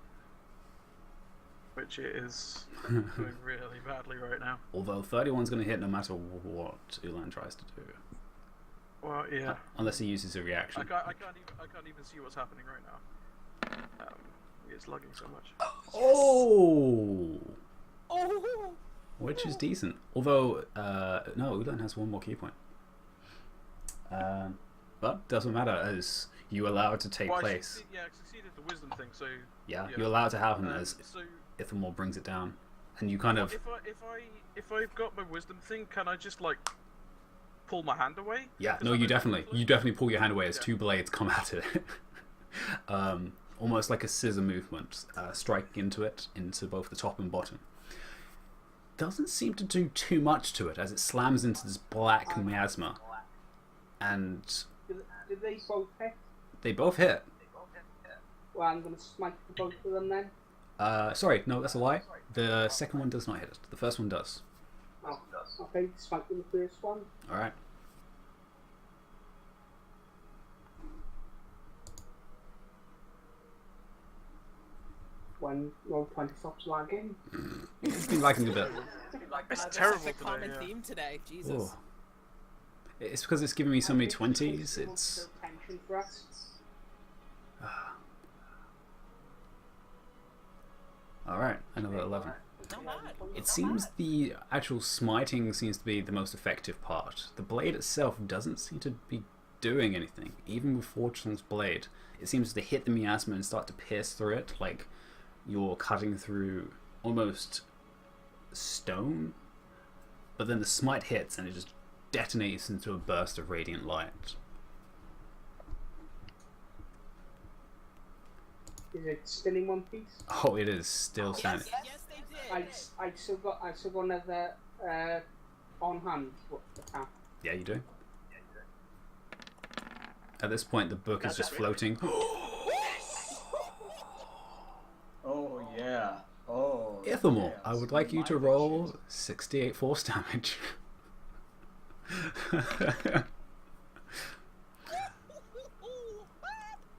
Which it is doing really badly right now. Although 31's going to hit no matter what Ulan tries to do. Well, yeah. Unless he uses a I reaction. can't even see what's happening right now. It's lagging so much. Oh! oh, Which is decent. Although, no, Ulan has 1 more key point. But doesn't matter, as you allow it to take Well, place. I succeeded the wisdom thing, so Yeah, yeah. you allow it to happen as so Ithamore brings it down. And you kind of... if I've got my wisdom thing, can I just like pull my hand away? Yeah, Is no, that you what it definitely looks like? pull your hand away as Yeah. 2 blades come at it. Almost like a scissor movement, striking into both the top and bottom. Doesn't seem to do too much to it as it slams into this black miasma. And Did they both hit? they both hit. Well, I'm gonna smite the both of them then. Sorry, no, that's a lie. The second one does not hit it. The first one does. Oh, okay, smite the first one. Alright. When roll 20 stops lagging. It's been lagging a bit. It's that's terrible the today, common yeah. theme today. Jesus. Oh. It's because it's giving me so many 20s. It's It's... tension for us. Alright, another 11. Not bad. It seems the actual smiting seems to be the most effective part. The blade itself doesn't seem to be doing anything. Even with Fortune's blade, it seems to hit the miasma and start to pierce through it, like you're cutting through almost stone. But then the smite hits and it just detonates into a burst of radiant light. Is it still in one piece? Oh, it is still standing. Yes, they did. I still got another on hand attack. Yeah, you do. At this point, the book is just floating. Oh yeah. Oh. Ithamor, yes. I would like you to My roll wishes. 68 force damage.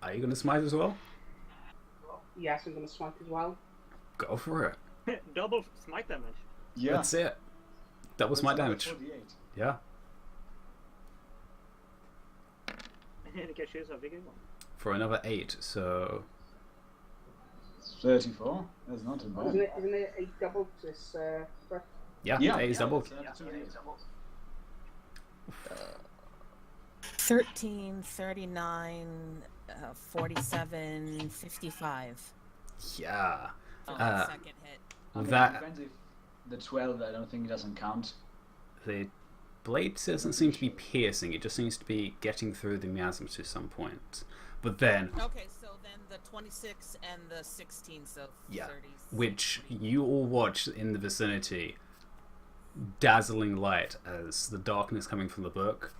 Are you gonna smite as well? Yes, I'm gonna smite as well. Go for it. Double smite damage. Yeah. That's it. Double smite damage. 48. Yeah. You can choose a bigger one. For another 8, so 34. That's not too bad. Isn't it 8 double this threat? yeah, Yeah. 8 is double. That's two eight. 13, 39, 47, 55. Yeah. On Uh, the second hit. I mean, That- it depends if the 12, I don't think it doesn't count. The blade doesn't seem to be piercing, it just seems to be getting through the miasm to some point. But then, Okay, so then the 26 and the 16, so yeah, 30. which you all watch in the vicinity, dazzling light as the darkness coming from the book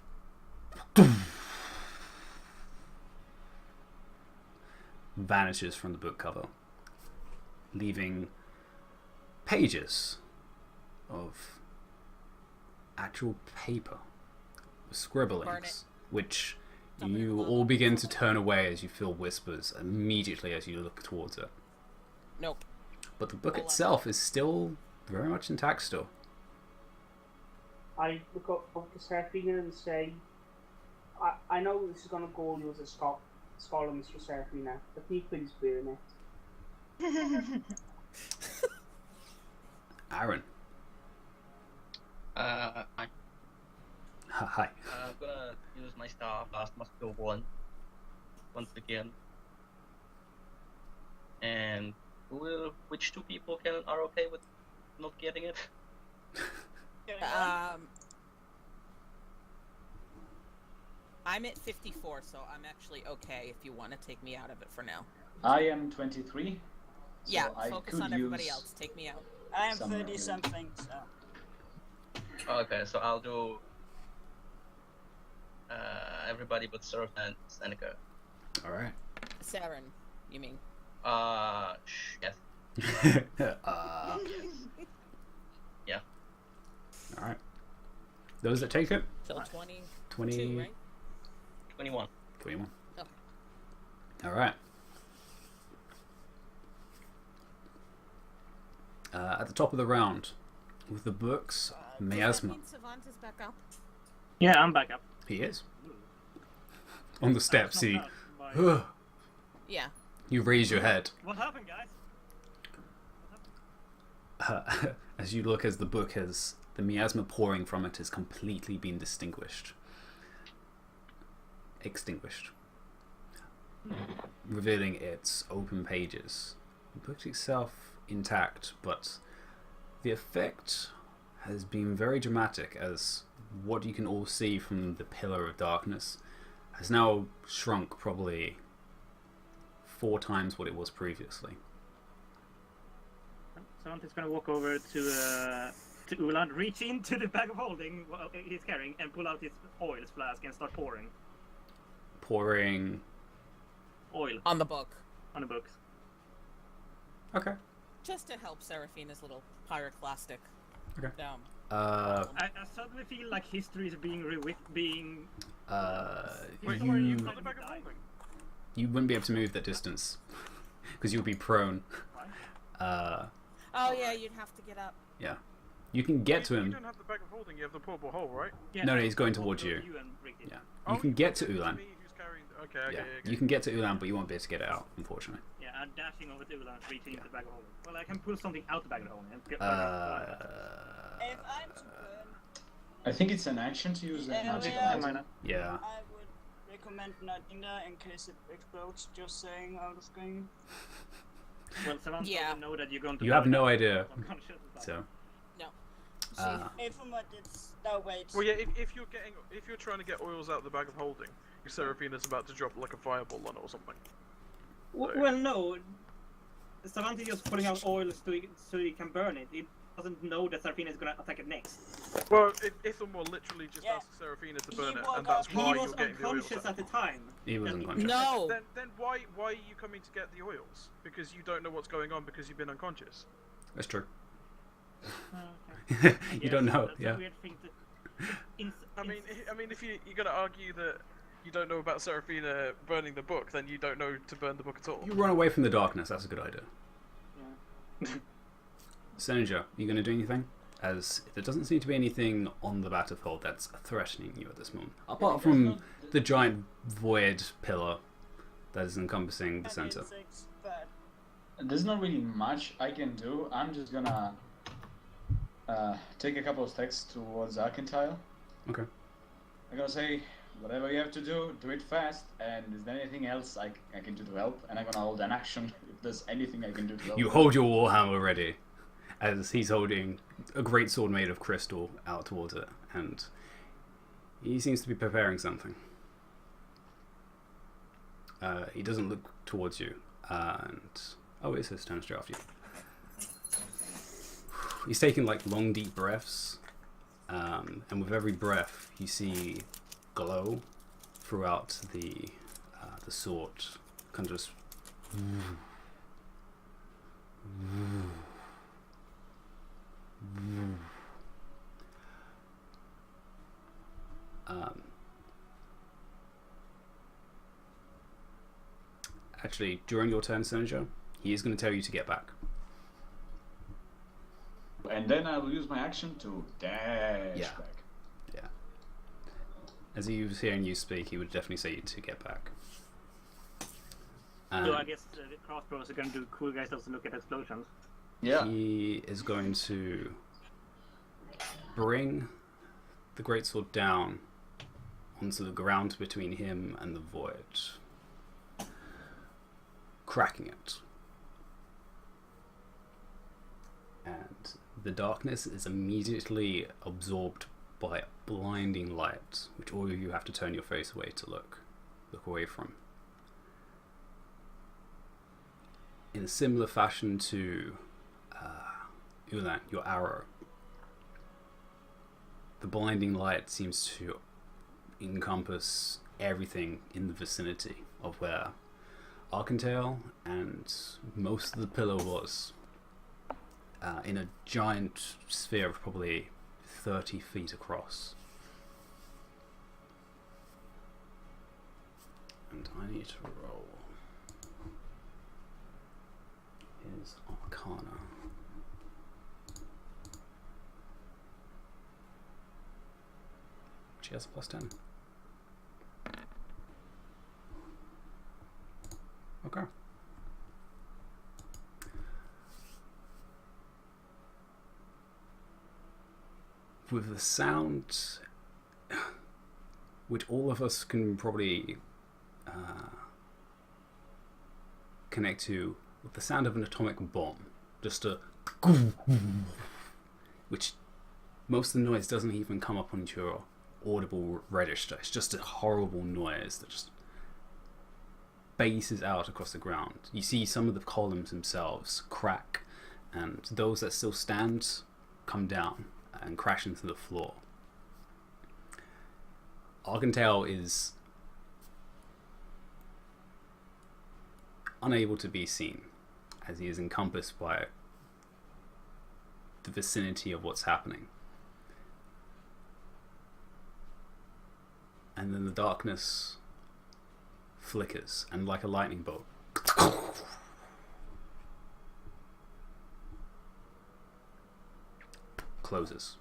vanishes from the book cover, leaving pages of actual paper, scribblings, which you all begin to turn away as you feel whispers immediately as you look towards it. Nope. But the book Hold on. itself is still very much intact still. I look up to Seraphina and say, I know this is gonna go you as a scholar, Mr. Seraphina, but can you please burn it? Aaron. Hi. Hi. I'm gonna use my star plasma skill once again. And which 2 people are okay with not getting it? I'm at 54, so I'm actually okay if you want to take me out of it for now. I am 23. So Yeah, I focus could on everybody use- else. Take me out. I am Somewhere 30 in- something, so. Okay, so I'll do everybody but Surf and Seneca. Alright. Saren, you mean? Yes. Yeah. Alright. Those that take it? Till 20. 20. Right? 21. 21. Okay. Alright. At the top of the round, with the books, Does that miasma. mean Savant is back up? Yeah, I'm back up. He is. On the steps, he. Knocked out by- Yeah. You raise your head. What happened, guys? As you look, as the book has. The miasma pouring from it has completely been extinguished. Revealing its open pages. The book itself intact, but the effect has been very dramatic, as what you can all see from the pillar of darkness has now shrunk probably 4 times what it was previously. Savant is gonna walk over to Ulan, reach into the bag of holding he's carrying, and pull out his oil flask and start pouring Pouring. oil On the book. on the books. Okay. Just to help Seraphina's little pyroclastic. Okay. Um, I suddenly feel like history is being you on the bag of holding. you wouldn't be able to move that distance because you'll be prone. Right? oh yeah, you'd have to get up. Yeah. You can get to You him. don't have the bag of holding, you have the portable hole, right? Yeah, No, I he's going walk towards over you. to and Ricky. Yeah. Oh, You can get to it's Ulan. me who's carrying... Okay, Yeah. okay. You can get to Ulan, but you won't be able to get it out, unfortunately. Yeah, I'm dashing over to Ulan, reaching into the bag of holding. Well, I can pull something out the bag of holding. And If I'm to burn, I think it's an action to use a Yeah, magic yeah. item. yeah. I would recommend not in there in case it explodes, just saying out of game. Well, Savant Yeah. doesn't know that you're going to. You have burn no it. idea. I'm conscious of that. So. No. If I'm at it's no wait. Well, yeah, if you're trying to get oils out of the bag of holding, your Seraphina's about to drop like a fireball on it or something. Well, no. Savant is just pulling out oil so he can burn it. doesn't know that Seraphina is gonna attack it next. Well, Ithamor literally just Yeah. asked Seraphina to He burn it, woke and that's up. He why was you're getting the oils. unconscious at the time. He was And unconscious. No. Then why are you coming to get the oils? Because you don't know what's going on because you've been unconscious. That's true. Okay. You don't know, That's yeah. a weird thing to. I mean, if you're gonna argue that you don't know about Seraphina burning the book, then you don't know to burn the book at all. You run away from the darkness. That's a good idea. Yeah. Senator, you going to do anything? As there doesn't seem to be anything on the battlefield that's threatening you at this moment, apart from the giant void pillar that is encompassing the center. Insects, bad. There's not really much I can do. I'm just gonna take a couple of steps towards Arcantile. Okay. I'm gonna say, whatever you have to do it fast, and is there anything else I can do to help? And I'm gonna hold an action if there's anything I can do to help. You hold your warhammer ready, as he's holding a great sword made of crystal out towards it, and he seems to be preparing something. He doesn't look towards you, and oh, it's his turn straight after you. He's taking like long, deep breaths, and with every breath, you see glow throughout the sword, kind of just. Actually, during your turn, Senator, he is going to tell you to get back. And then I will use my action to dash Yeah. back. Yeah. As he was hearing you speak, he would definitely say to get back. So I guess the crossbows are gonna do cool guys doesn't look at explosions. Yeah. He is going to bring the greatsword down onto the ground between him and the void, cracking it. And the darkness is immediately absorbed by a blinding light, which all of you have to turn your face away to look away from. In a similar fashion to Ulan, your arrow, the blinding light seems to encompass everything in the vicinity of where Arcantale and most of the pillar was, in a giant sphere of probably 30 feet across. And I need to roll his Arcana. She has a +10. Okay. With the sound, which all of us can probably connect to, with the sound of an atomic bomb, just a which most of the noise doesn't even come up onto your audible register. It's just a horrible noise that just bases out across the ground. You see some of the columns themselves crack, and those that still stand come down and crash into the floor. Arcantale is unable to be seen, as he is encompassed by the vicinity of what's happening. And then the darkness flickers, and like a lightning bolt, closes.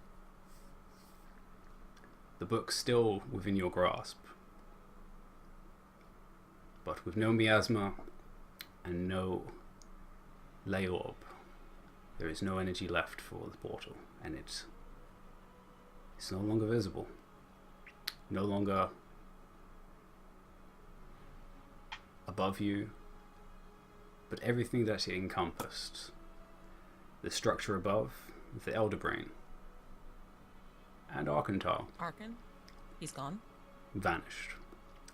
The book still within your grasp, but with no miasma and no ley orb, there is no energy left for the portal, and it's no longer visible, no longer above you, but everything that it encompassed, the structure above, the Elder Brain, and Arcantile, Arkan? He's gone. vanished,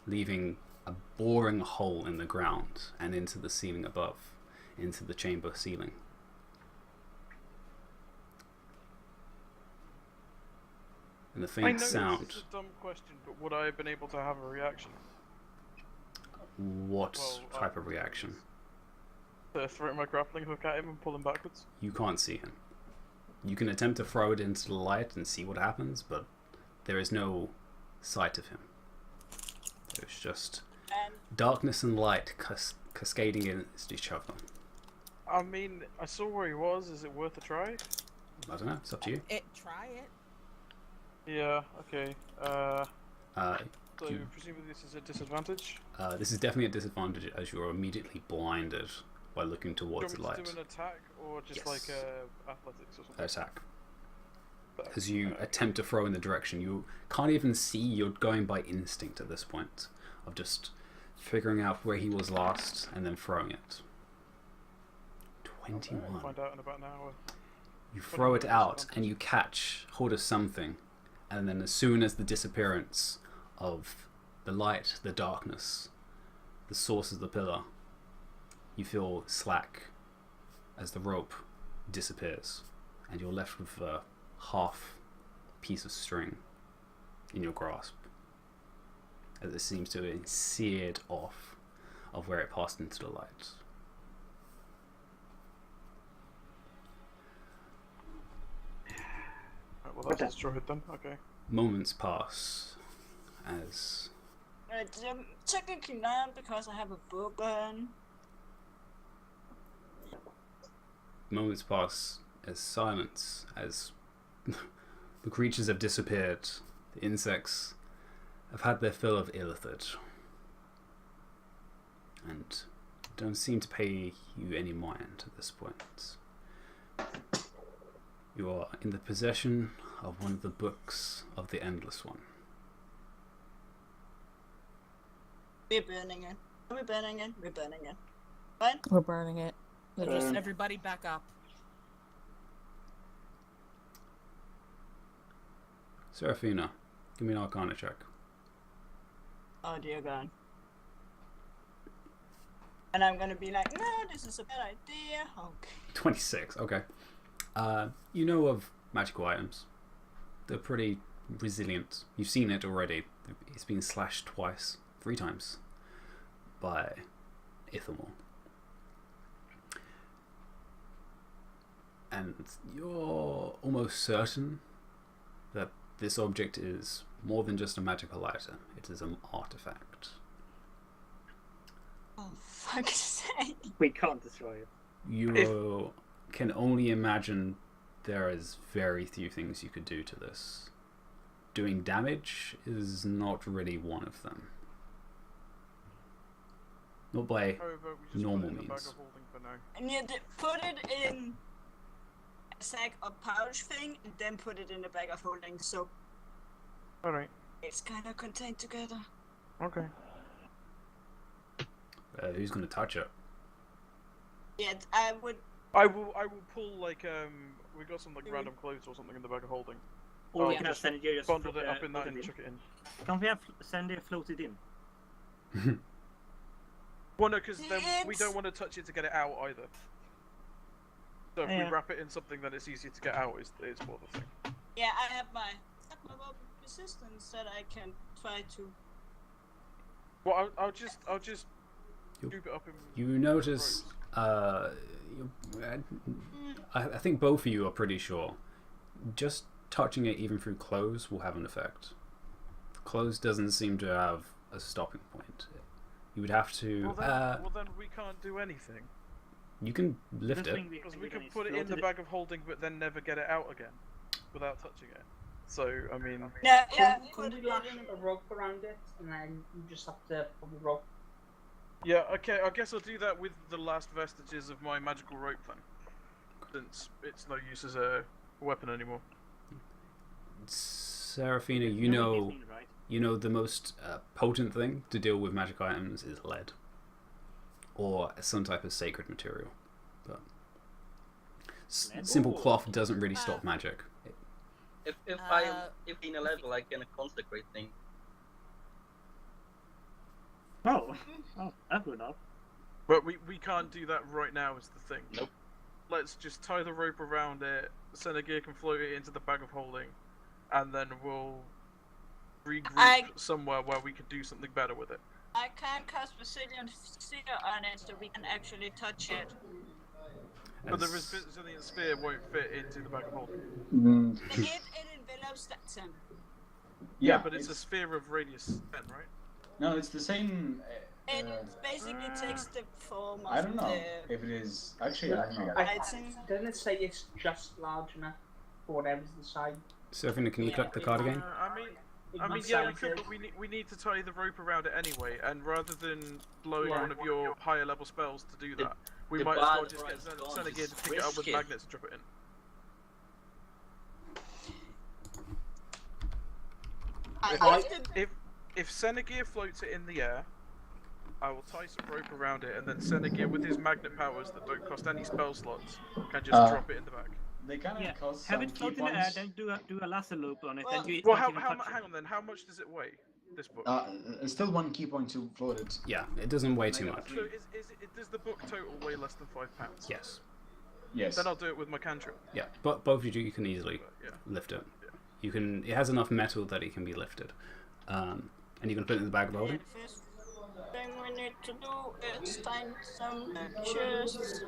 leaving a boring hole in the ground and into the ceiling above, into the chamber ceiling. and the I faint know sound. this is a dumb question, but would I have been able to have a reaction? What Well, type of reaction? To throw my grappling hook at him and pull him backwards? You can't see him. You can attempt to throw it into the light and see what happens, but there is no sight of him. There's just And darkness and light cascading against each other. I mean, I saw where he was. Is it worth a try? I don't know. It's up to you. Try it. Yeah. Okay. So You- presumably this is a disadvantage. This is definitely a disadvantage as you're immediately blinded by looking Do towards you the want me light. to do an attack or just Yes. like athletics or something? Attack. As you attempt to throw in the direction, you can't even see. You're going by instinct at this point of just figuring out where he was last and then throwing it. I'll 21. find out in about an hour. You throw it out and you catch hold of something, and then as soon as the disappearance of the light, the darkness, the source of the pillar, you feel slack as the rope disappears, and you're left with a half piece of string in your grasp, as it seems to be seared off of where it passed into the light. Right, well, that's destroyed then. Okay. Moments pass as technically not because I have a book on. moments pass as silence, as the creatures have disappeared, the insects have had their fill of illithid, and don't seem to pay you any mind at this point. You are in the possession of one of the books of the Endless One. We're burning it. We're burning it. We're burning it. What? We're burning it. Just everybody back up. Seraphina, give me an Arcana check. Oh dear God. And I'm gonna be like, no, this is a bad idea. Okay. 26, okay. You know of magical items. They're pretty resilient. You've seen it already. It's been slashed twice, 3 times by Ithamor. And you're almost certain that this object is more than just a magical item. It is an artifact. Oh, fuck's sake. We can't destroy it. You can only imagine there is very few things you could do to this. Doing damage is not really one of them. Not by However, we just normal put it in the bag means. of holding for now. And you put it in a sack or pouch thing, and then put it in the bag of holding, so Alright. it's kind of contained together. Okay. Who's going to touch it? Yeah, I would. I will pull like we got some like random clothes or something in the bag of holding. Or we Oh, can just have Sandy just bundled it up in that float and it in. chuck it in. Can't we have Sandy float it in? Well, no, because then we It's- don't want to touch it to get it out either. So if Yeah. we wrap it in something that it's easier to get out, it's more the thing. Yeah, I have my resistance that I can try to. Well, I'll just You- scoop it up in. You notice, I think both of you are pretty sure. Just touching it even through clothes will have an effect. Clothes doesn't seem to have a stopping point. You would have to... Well, then we can't do anything. you can lift The it. thing Because can we do can is put it in the float bag of holding, but then never get it out again without touching it. So I mean, Yeah, Couldn't put you it lash in. a rope around it, and then you just have to pull the rope? yeah, okay. I guess I'll do that with the last vestiges of my magical rope then, since it's no use as a weapon anymore. Seraphina, you You're know... getting it, right? You know the most potent thing to deal with magic items is lead, or some type of sacred material. But Lead? simple Ooh. cloth doesn't really stop magic. If Uh, if in a level I can consecrate things. Oh, that would help. But we can't do that right now. Is the thing. Nope. Let's just tie the rope around it. Senegir can float it into the bag of holding, and then we'll regroup somewhere where we could do something better with it. I can't cast Brazilian Sphere on it so we can actually touch it. But the Brazilian Sphere won't fit into the bag of holding. It envelops that thing. Yeah, but it's a sphere of radius 10, right? No, it's the same. It basically takes the form of I don't know the... if it is. Actually, I don't know. Doesn't it say it's just large enough for whatever's the size? Seraphina, can you collect the card again? I mean, yeah, we could, but we need to tie the rope around it anyway. And rather than blowing one of your higher level spells to do that, we might as well just get Senegir to pick it up with magnets and drop it in. If Senegir floats it in the air, I will tie some rope around it, and then Senegir, with his magnet powers that don't cost any spell slots, can just drop it in the bag. They kind of cost have some it float in the air, then do a laser loop on it, and you hang on then. How much does it weigh? This book? Still 1 key point to float it. Yeah, it doesn't weigh too much. So does the book total weigh less than 5 pounds? Yes. Yes. Then I'll do it with my cantrip. Yeah, but both of you can easily lift it. You can. It has enough metal that it can be lifted, and you can put it in the bag of holding. The first thing we need to do is find some chests.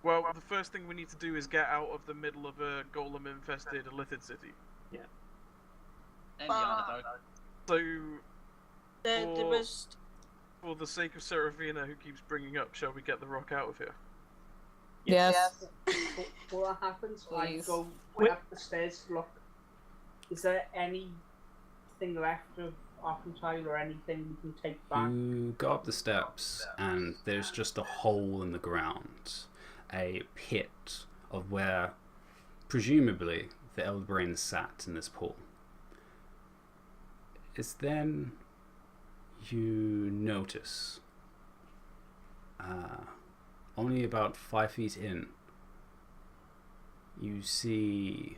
Well, the first thing we need to do is get out of the middle of a golem-infested Lithid city. Yeah. And the So, for the sake of Seraphina, who keeps bringing up, shall we get the rock out of here? Yes. Before that happens, I Please. go way up the stairs to look. Is there anything left of Argentile or anything we can take back? You go up the steps, and there's just a hole in the ground, a pit of where, presumably, the Elder Brain sat in this pool. It's then you notice, only about 5 feet in, you see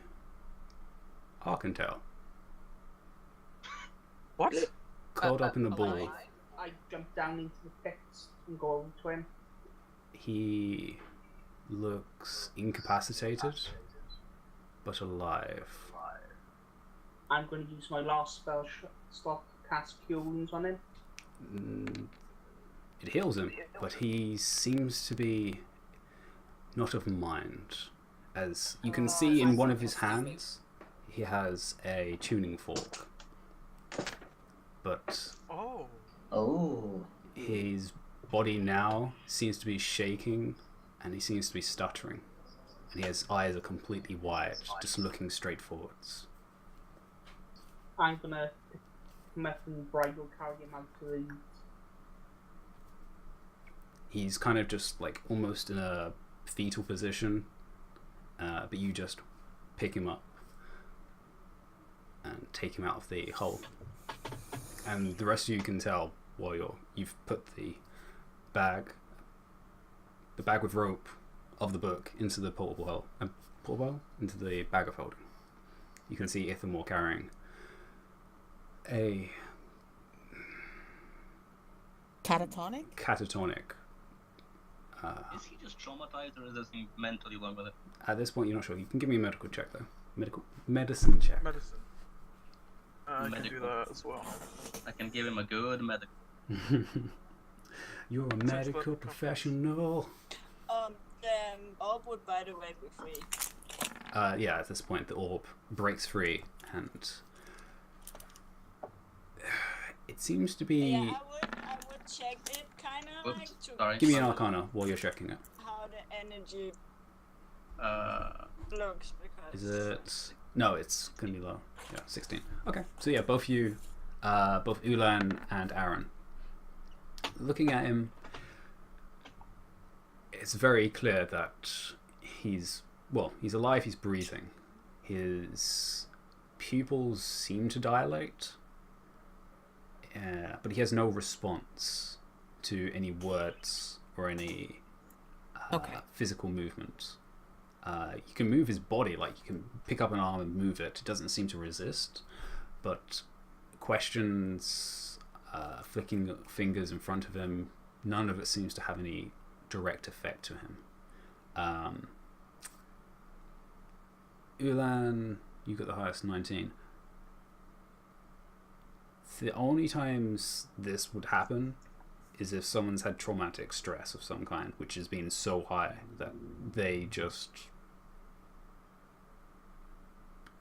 Argentile. What? Curled up in a ball. I jump down into the pits and go over to him. He looks incapacitated, but alive. I'm going to use my last spell slot to cast Cure Wounds on him. It heals him, but he seems to be not of mind. As you can see in one of his hands, he has a tuning fork. But his body now seems to be shaking, and he seems to be stuttering. And his eyes are completely wide, just looking straight forwards. I'm going to pick him up and bridle carry him out to the... He's kind of just like almost in a fetal position, but you just pick him up and take him out of the hole. And the rest of you can tell while you've put the bag with rope of the book into the portable hole, into the bag of holding. You can see Ithamore carrying a catatonic. Is he just traumatized, or is he mentally wrong with it? At this point, you're not sure. You can give me a medical check though. Medicine check. Medicine. I can do that as well. I can give him a good medical. You're a medical professional. The orb would, by the way, be free. Yeah, at this point, the orb breaks free, and it seems to be. Yeah, I would check it, kind of like to. Sorry. Give me an Arcana while you're checking it. How the energy looks, because. Is it? No, it's gonna be low. Yeah, 16. Okay, so yeah, both you, both Ulan and Aaron, looking at him, it's very clear that he's alive. He's breathing. His pupils seem to dilate, but he has no response to any words or any physical movement. You can move his body, like you can pick up an arm and move it. It doesn't seem to resist, but questions, flicking fingers in front of him, none of it seems to have any direct effect to him. Ulan, You got the highest, 19. The only times this would happen is if someone's had traumatic stress of some kind, which has been so high that they just...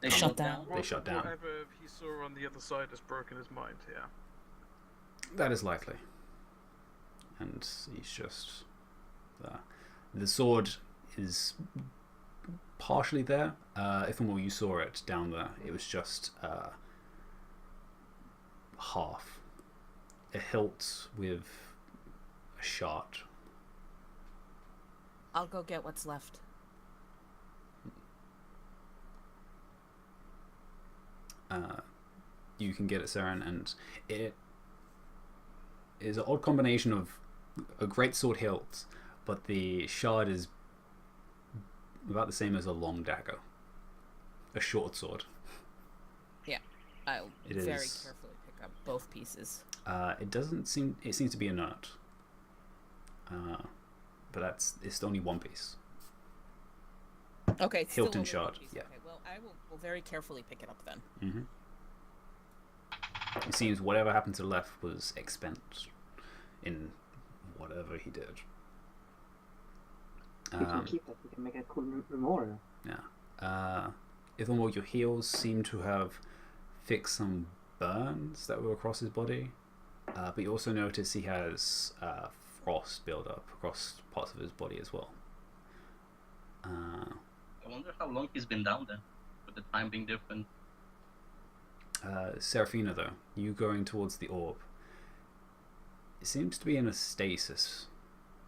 They Shut down. They shut down. Whatever he saw on the other side has broken his mind, yeah. That is likely. And he's just... the sword is partially there. If and more you saw it down there, it was just half. A hilt with a shard. I'll go get what's left. You can get it, Saren, and it is an odd combination of a great sword hilt, but the shard is about the same as a long dagger. A short sword. Yeah, I'll It very is- carefully pick up both pieces. It doesn't seem... It seems to be inert. But it's only one piece. Okay, it's Hilt still and only one shard, piece. yeah. Okay, well, I will very carefully pick it up then. Mm-hmm. It seems whatever happened to the left was expent in whatever he did. We can keep that. We can make a cool memorial. Yeah. Ithamore, your heels seem to have fixed some burns that were across his body, but you also notice he has frost build up across parts of his body as well. I wonder how long he's been down there, with the time being different. Seraphina, though, you going towards the orb, it seems to be in a stasis,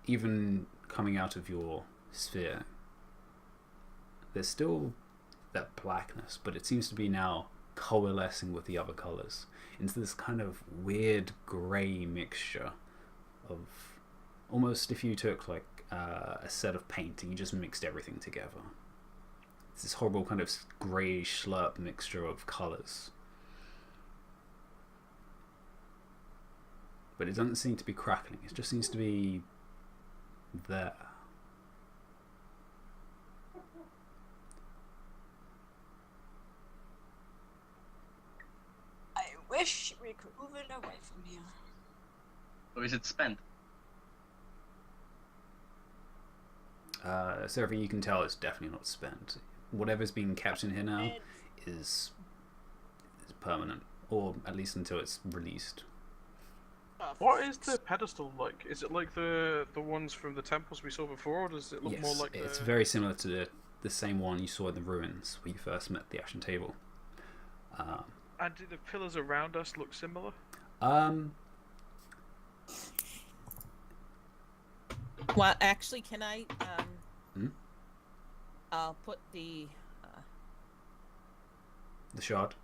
even coming out of your sphere. There's still that blackness, but it seems to be now coalescing with the other colours into this kind of weird grey mixture of almost if you took like a set of paint and you just mixed everything together. It's this horrible kind of grey slurp mixture of colours. But it doesn't seem to be crackling, it just seems to be there. I wish we could move it away from here. Or is it spent? Seraphine, you can tell it's definitely not spent. Whatever's being kept in here now is permanent, or at least until it's released. What is the pedestal like? Is it like the ones from the temples we saw before, or does it look more like it's the... very similar to the same one you saw in the ruins where you first met the Ashen Table. And do the pillars around us look similar? Well, actually, can I Hmm? I'll put the shard?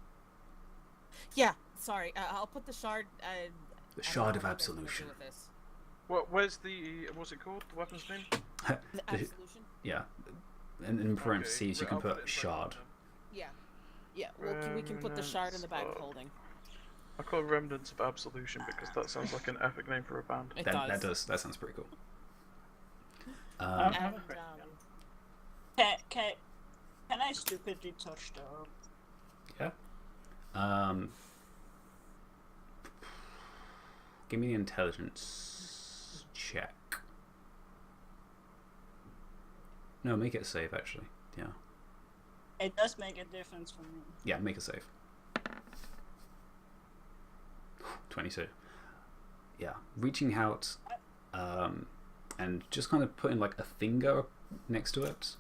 yeah, sorry. I'll put the shard The I don't Shard know of what I'm gonna do Absolution. with this. Where's the... what's it called? The weapon's name? The absolution? Yeah. And in parentheses you can I'll put it put in shard. Yeah. Yeah, well, we can put the shard in the back Remnants of- holding. I call it Remnants of Absolution because that sounds like an epic name for a band. It That sounds pretty cool. I have a And, question. Can I stupidly touch the orb? Yeah. Give me the intelligence check. No, make it a save actually. Yeah. It does make a difference for me. Yeah, make a save. 22. Yeah, reaching out, and just kind of putting like a finger next to it.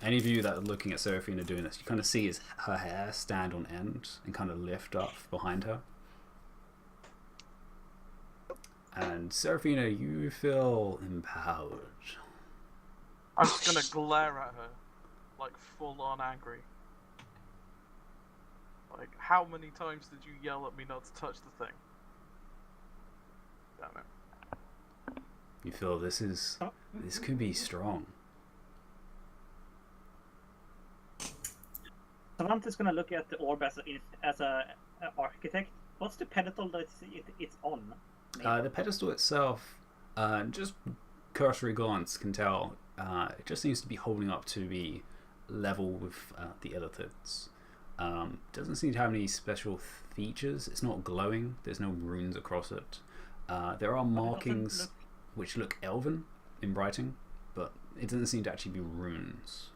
Any of you that are looking at Seraphina doing this, you kind of see her hair stand on end and kind of lift up behind her. And Seraphina, you feel empowered. I'm just gonna glare at her, like full on angry. Like, how many times did you yell at me not to touch the thing? Damn it. You feel this could be strong. Savanta's gonna look at the orb as a architect. What's the pedestal that it's on? The pedestal itself, just cursory glance can tell, it just seems to be holding up to be level with the illithids. Doesn't seem to have any special features. It's not glowing. There's no runes across it. There are markings which look elven in writing, but it doesn't seem to actually be runes.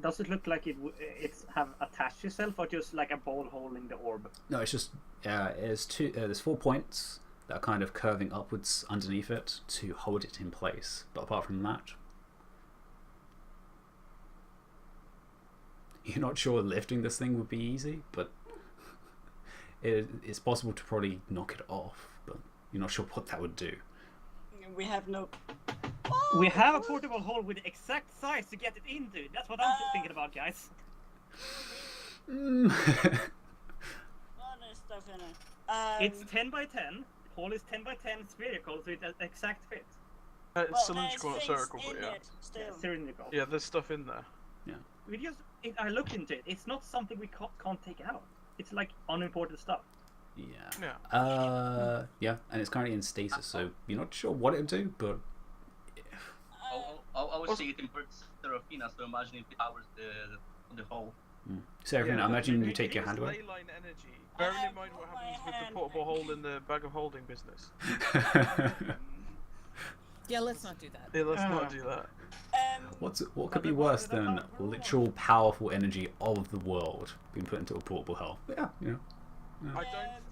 Does it look like it's have attached itself, or just like a ball holding the orb? No, it's just there's 4 points that are kind of curving upwards underneath it to hold it in place. But apart from that, you're not sure lifting this thing would be easy, but it's possible to probably knock it off, but you're not sure what that would do. We have no. We have a portable hole with the exact size to get it into. That's what I'm thinking about, guys. What is stuff in it? It's 10 by 10. Hole is 10 by 10 spherical, so it's an exact fit. It's cylindrical, not spherical, but yeah. Cylindrical. Yeah, there's stuff in there. Yeah. I looked into it. It's not something we can't take out. It's like unimportant stuff. Yeah. Yeah, and it's currently in stasis, so you're not sure what it would do, but. I would say it inverts Serafina, so imagine if it powers the hole. Serafina, I imagine you take your hand away. Ley line energy. Bearing in mind what happens with the portable hole in the bag of holding business. Yeah, let's not do that. Yeah, let's not do that. What could be worse than literal powerful energy of the world being put into a portable hole? Yeah, you know.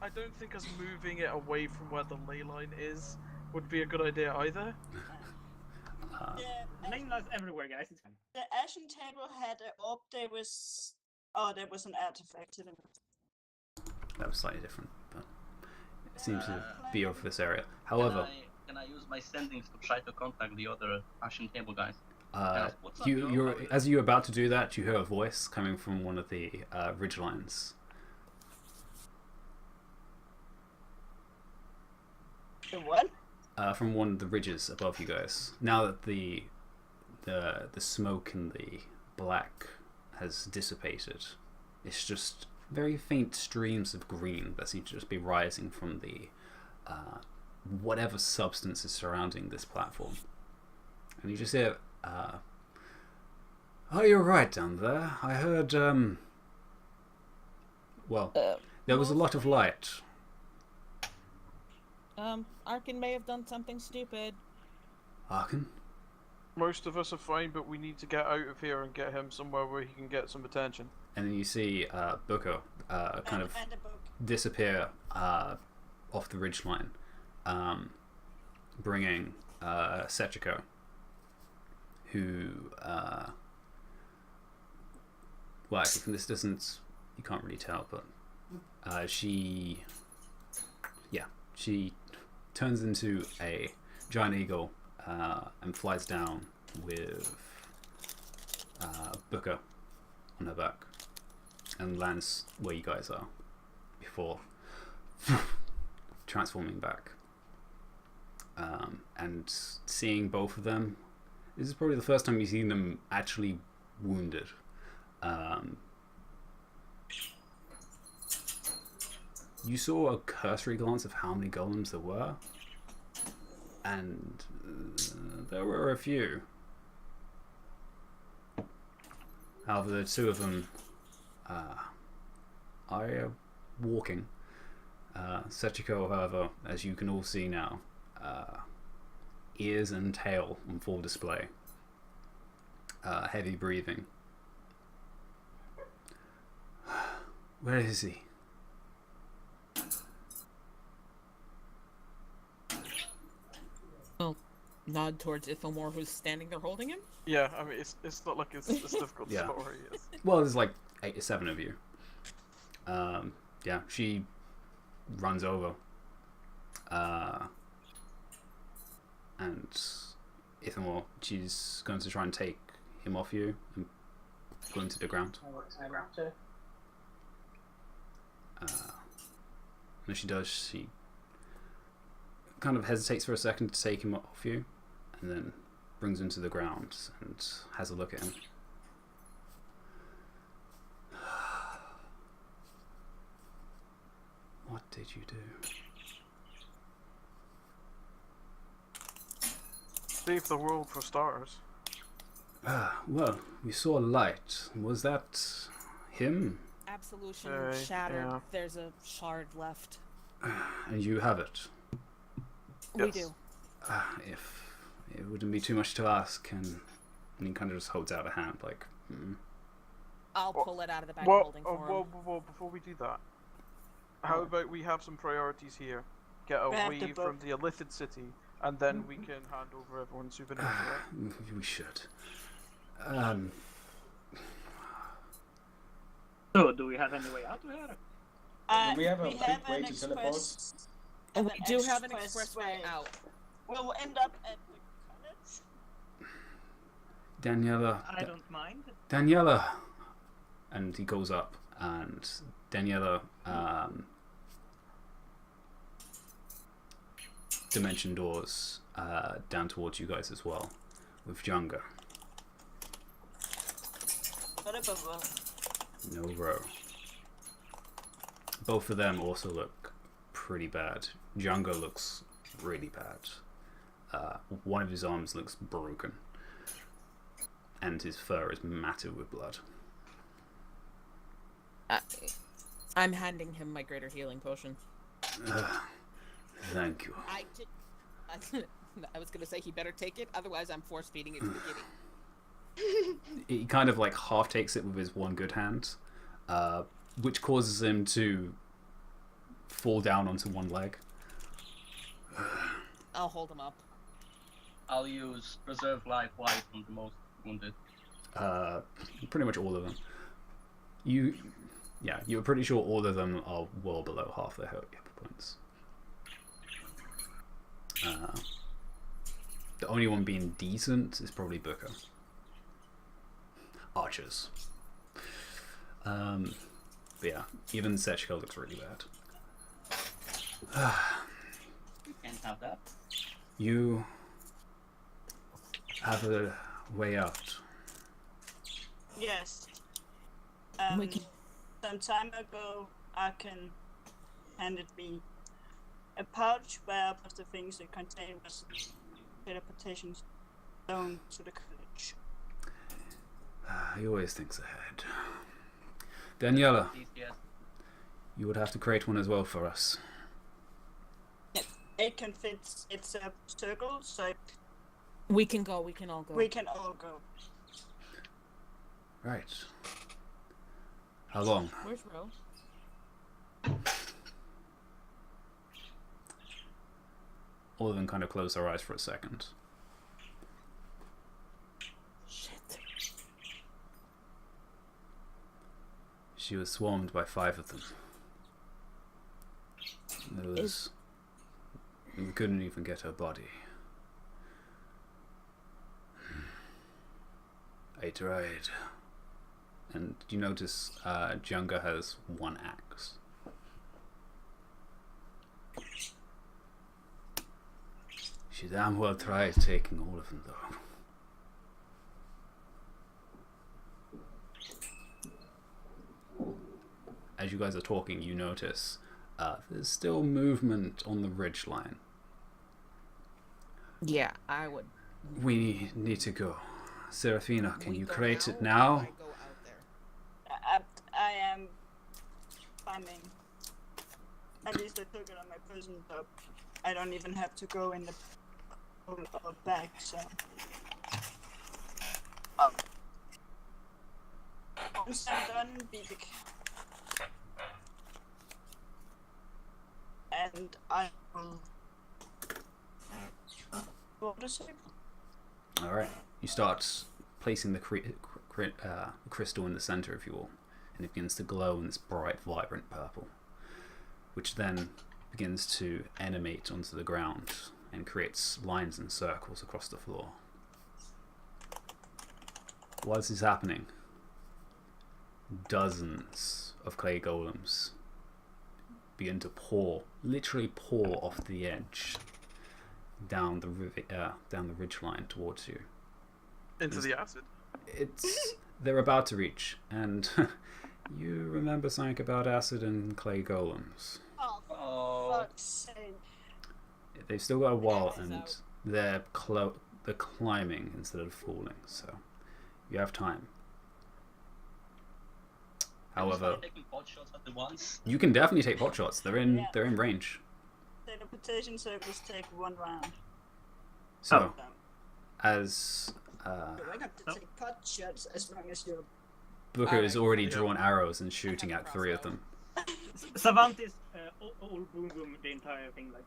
I don't think us moving it away from where the ley line is would be a good idea either. Lane lines everywhere, guys. It's fine. The Ashen Table had an orb. There was an artifact in it. That was slightly different, but it seems to be of this area. However, can I use my sendings to try to contact the other Ashen Table guys? as you're about to do that, you hear a voice coming from one of the ridgelines. The what? From one of the ridges above you guys. Now that the smoke and the black has dissipated, it's just very faint streams of green that seem to just be rising from the whatever substance is surrounding this platform. And you just hear, oh, you're right down there. I heard, there was a lot of light. Arkin may have done something stupid. Arkin? Most of us are fine, but we need to get out of here and get him somewhere where he can get some attention. And then you see Booker kind of disappear off the ridgeline, bringing Sechiko, who, well, actually from this distance you can't really tell, but she turns into a giant eagle and flies down with Booker on her back and lands where you guys are before transforming back. And seeing both of them, this is probably the first time you've seen them actually wounded. You saw a cursory glance of how many golems there were, and there were a few. However, the two of them are walking. Sechiko, however, as you can all see now, ears and tail on full display. Heavy breathing. Where is he? Well, nod towards Ithamore, who's standing there holding him. Yeah, I mean, it's not like it's difficult to spot where he is. Well, there's like 8 or 7 of you. Yeah, she runs over. And Ithamore, she's going to try and take him off you and pull him to the ground. I wrapped her. When she does, she kind of hesitates for a second to take him off you, and then brings him to the ground and has a look at him. What did you do? Save the world for starters. Well, we saw light. Was that him? Absolution Okay, shattered. yeah. There's a shard left. And you have it. We Yes. do. If it wouldn't be too much to ask, and he kind of just holds out a hand, like, I'll Well- pull it out of the bag of Well, holding for him. well, before we do that, how about we have some priorities here? Get Grab away the from book. the Illithid city, and then we can hand over everyone's souvenirs, right? we should. So, do we have any way out of here? Do we have a quick way an to teleport? express- And we do have an express express way out. We'll end up at the college. Daniela. I don't mind. Daniela! And he goes up, and Daniela, dimension doors down towards you guys as well, with Junga. What about No row. Both of them also look pretty bad. Junga looks really bad. One of his arms looks broken, and his fur is matted with blood. I'm handing him my greater healing potion. Thank you. I was gonna say he better take it, otherwise I'm force feeding it to the kitty. He kind of like half takes it with his one good hand, which causes him to fall down onto one leg. I'll hold him up. I'll use Preserve Life White on the most wounded. Pretty much all of them. You're pretty sure all of them are well below half their hit points. The only one being decent is probably Booker. Archers. But yeah, even Sechko looks really bad. You can't have that. You have a way out. Yes. We can- Some time ago, Arkan handed me a pouch where most of the things it contained was teleportation stone to the college. He always thinks ahead. Daniela, DCS. you would have to create one as well for us. It can fit. It's a circle, so We can go. We can all go. we can all go. Right. How long? Where's Ro? All of them kind of close their eyes for a second. Shit. She was swarmed by 5 of them. We couldn't even get her body. I tried. And you notice Junga has 1 axe. She damn well tried taking all of them, though. As you guys are talking, you notice there's still movement on the ridge line. Yeah, I would. We need to go. Serafina, can We you go create now, it or now? do I go out there? I am climbing. At least I took it on my person, so I don't even have to go in the back. So. Once I'm done, and I will. What is it? Alright. You start placing the crystal in the center, if you will, and it begins to glow in this bright, vibrant purple, which then begins to animate onto the ground and creates lines and circles across the floor. While this is happening, dozens of clay golems begin to literally pour off the edge down the ridge line towards you. Into the acid. They're about to reach, and you remember something about acid and clay golems. Oh, fuck's sake. They've still got a while, Is and out. they're climbing instead of falling. So You have time. Can we However, start taking pot shots at the once? you can definitely take pot shots. They're in range. Teleportation circles take 1 round. So, So, as I got to take pot shots as long as you're. Booker has already Yeah. drawn arrows and shooting at 3 of them. Savant is all boom boom the entire thing like.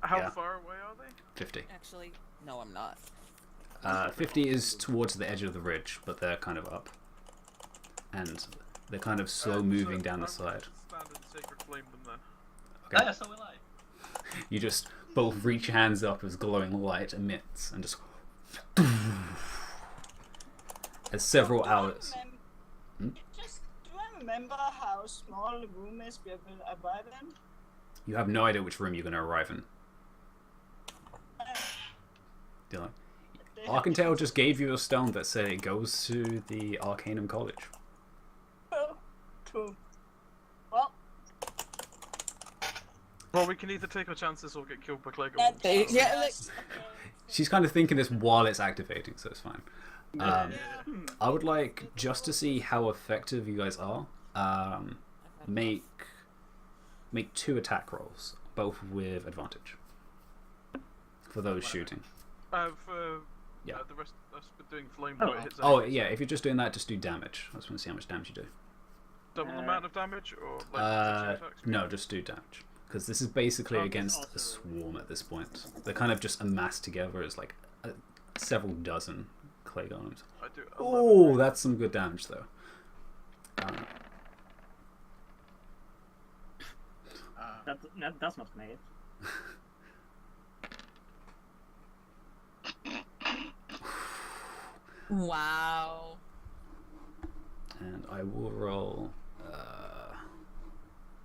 How Yeah. far away are they? 50. Actually, no, I'm not. 50 is towards the edge of the ridge, but they're kind of up. And they're kind of slow moving down the side. Stand and sacred flame them then. Okay. Yeah, so will I. You just both reach your hands up as glowing light emits and just as several hours. Hmm? Just do I remember how small the room is we will arrive in? You have no idea which room you're going to arrive in. Dylan. Arcantale just gave you a stone that said it goes to the Arcanum College. Oh, true. Well, Well, we can either take our chances or get killed by Clay that, Goblins. Yeah, like, She's kind of thinking this while it's activating, so it's fine. Yeah. I would like, just to see how effective you guys are, make 2 attack rolls, both with advantage. For those shooting. For Yeah. the rest of us doing flame Oh. where it hits Oh, enemies. yeah, if you're just doing that, just do damage. I just want to see how much damage you do. Double the amount of damage or like two attacks? No, just do damage. Because this is basically Oh, against also- a swarm at this point. They're kind of just amassed together as like several dozen clay golems. I do. Oh, that's some good damage though. That's not gonna hit. Wow. And I will roll.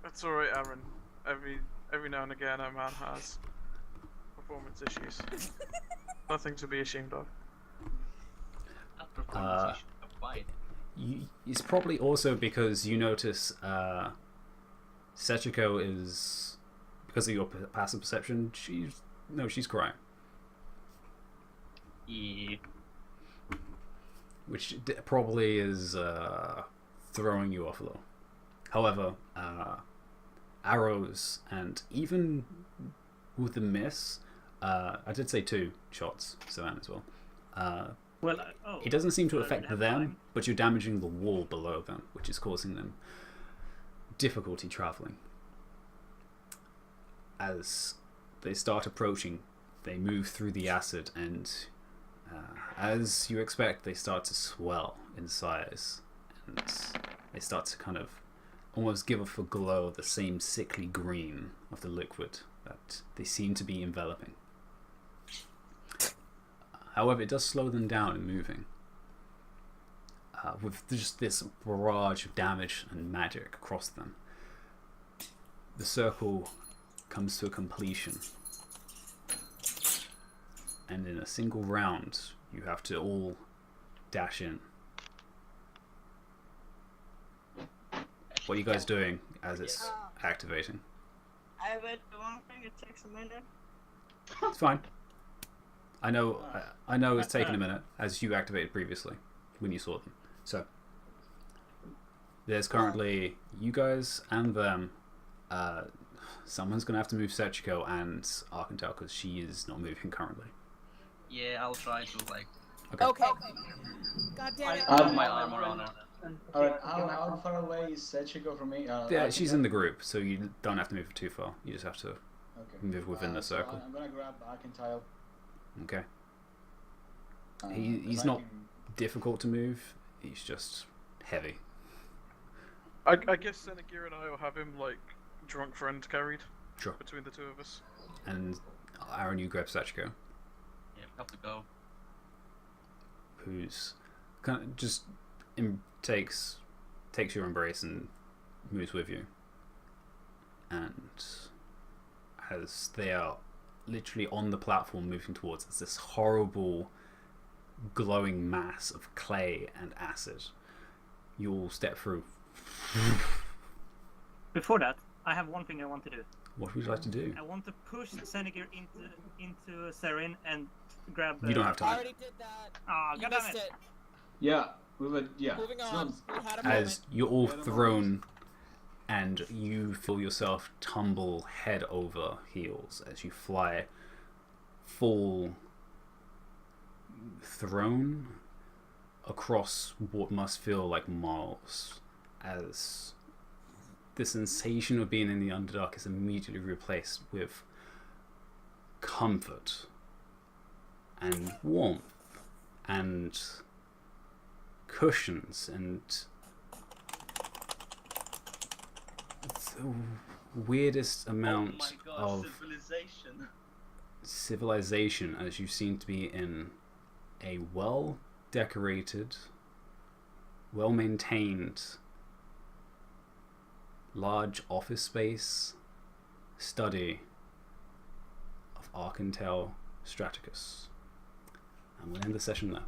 That's alright, Aaron. Every now and again, a man has performance issues. Nothing to be ashamed of. That performance issue of fight. It's probably also because you notice Sechiko is, because of your passive perception, she's crying. Yeah. Which probably is throwing you off a little. However, arrows and even with the miss, I did say 2 shots, Savannah as well. Well, It doesn't seem to well, affect have them, time. but you're damaging the wall below them, which is causing them difficulty traveling. As they start approaching, they move through the acid, and as you expect, they start to swell in size, and they start to kind of almost give off a glow, the same sickly green of the liquid that they seem to be enveloping. However, it does slow them down in moving. With just this barrage of damage and magic across them, the circle comes to a completion. And in a single round, you have to all dash in. What are you guys doing as it's activating? I read the wrong thing, it takes a minute. It's fine. I know it's taken a minute, as you activated previously when you saw them. So there's currently you guys and them. Someone's gonna have to move Sechiko and Arcantale because she is not moving currently. Yeah, I'll try to like Okay. God damn it. put my armor on her. Alright, how far away is Sechiko from me? Yeah, she's in the group, so you don't have to move too far. You just have to Okay. move within the So circle. I'm gonna grab Arcantile. Okay. Uh, He's if not I can- difficult to move. He's just heavy. I guess Senegir and I will have him like drunk friend carried Sure. between the 2 of us. And Aaron, you grab Sachiko, Yeah, have to go. who's kind of just takes your embrace and moves with you. And as they are literally on the platform moving towards us, this horrible glowing mass of clay and acid, you all step through. Before that, I have one thing I want to do. What would you like to do? I want to push Senegir into Serin and grab. You don't have I time. already did that. Ah, You goddamn missed it! it. Yeah, we were. Yeah. Moving it's on. not- We had a moment. As you're all Yeah, no thrown, and you feel yourself tumble head over heels as you fly, fall, thrown across what must feel like miles, as the sensation of being in the Underdark is immediately replaced with comfort and warmth and cushions and the weirdest amount Oh my god, of civilization, as you seem to be in a well decorated, well maintained, large office space study of Archantel Straticus. And we'll end the session there.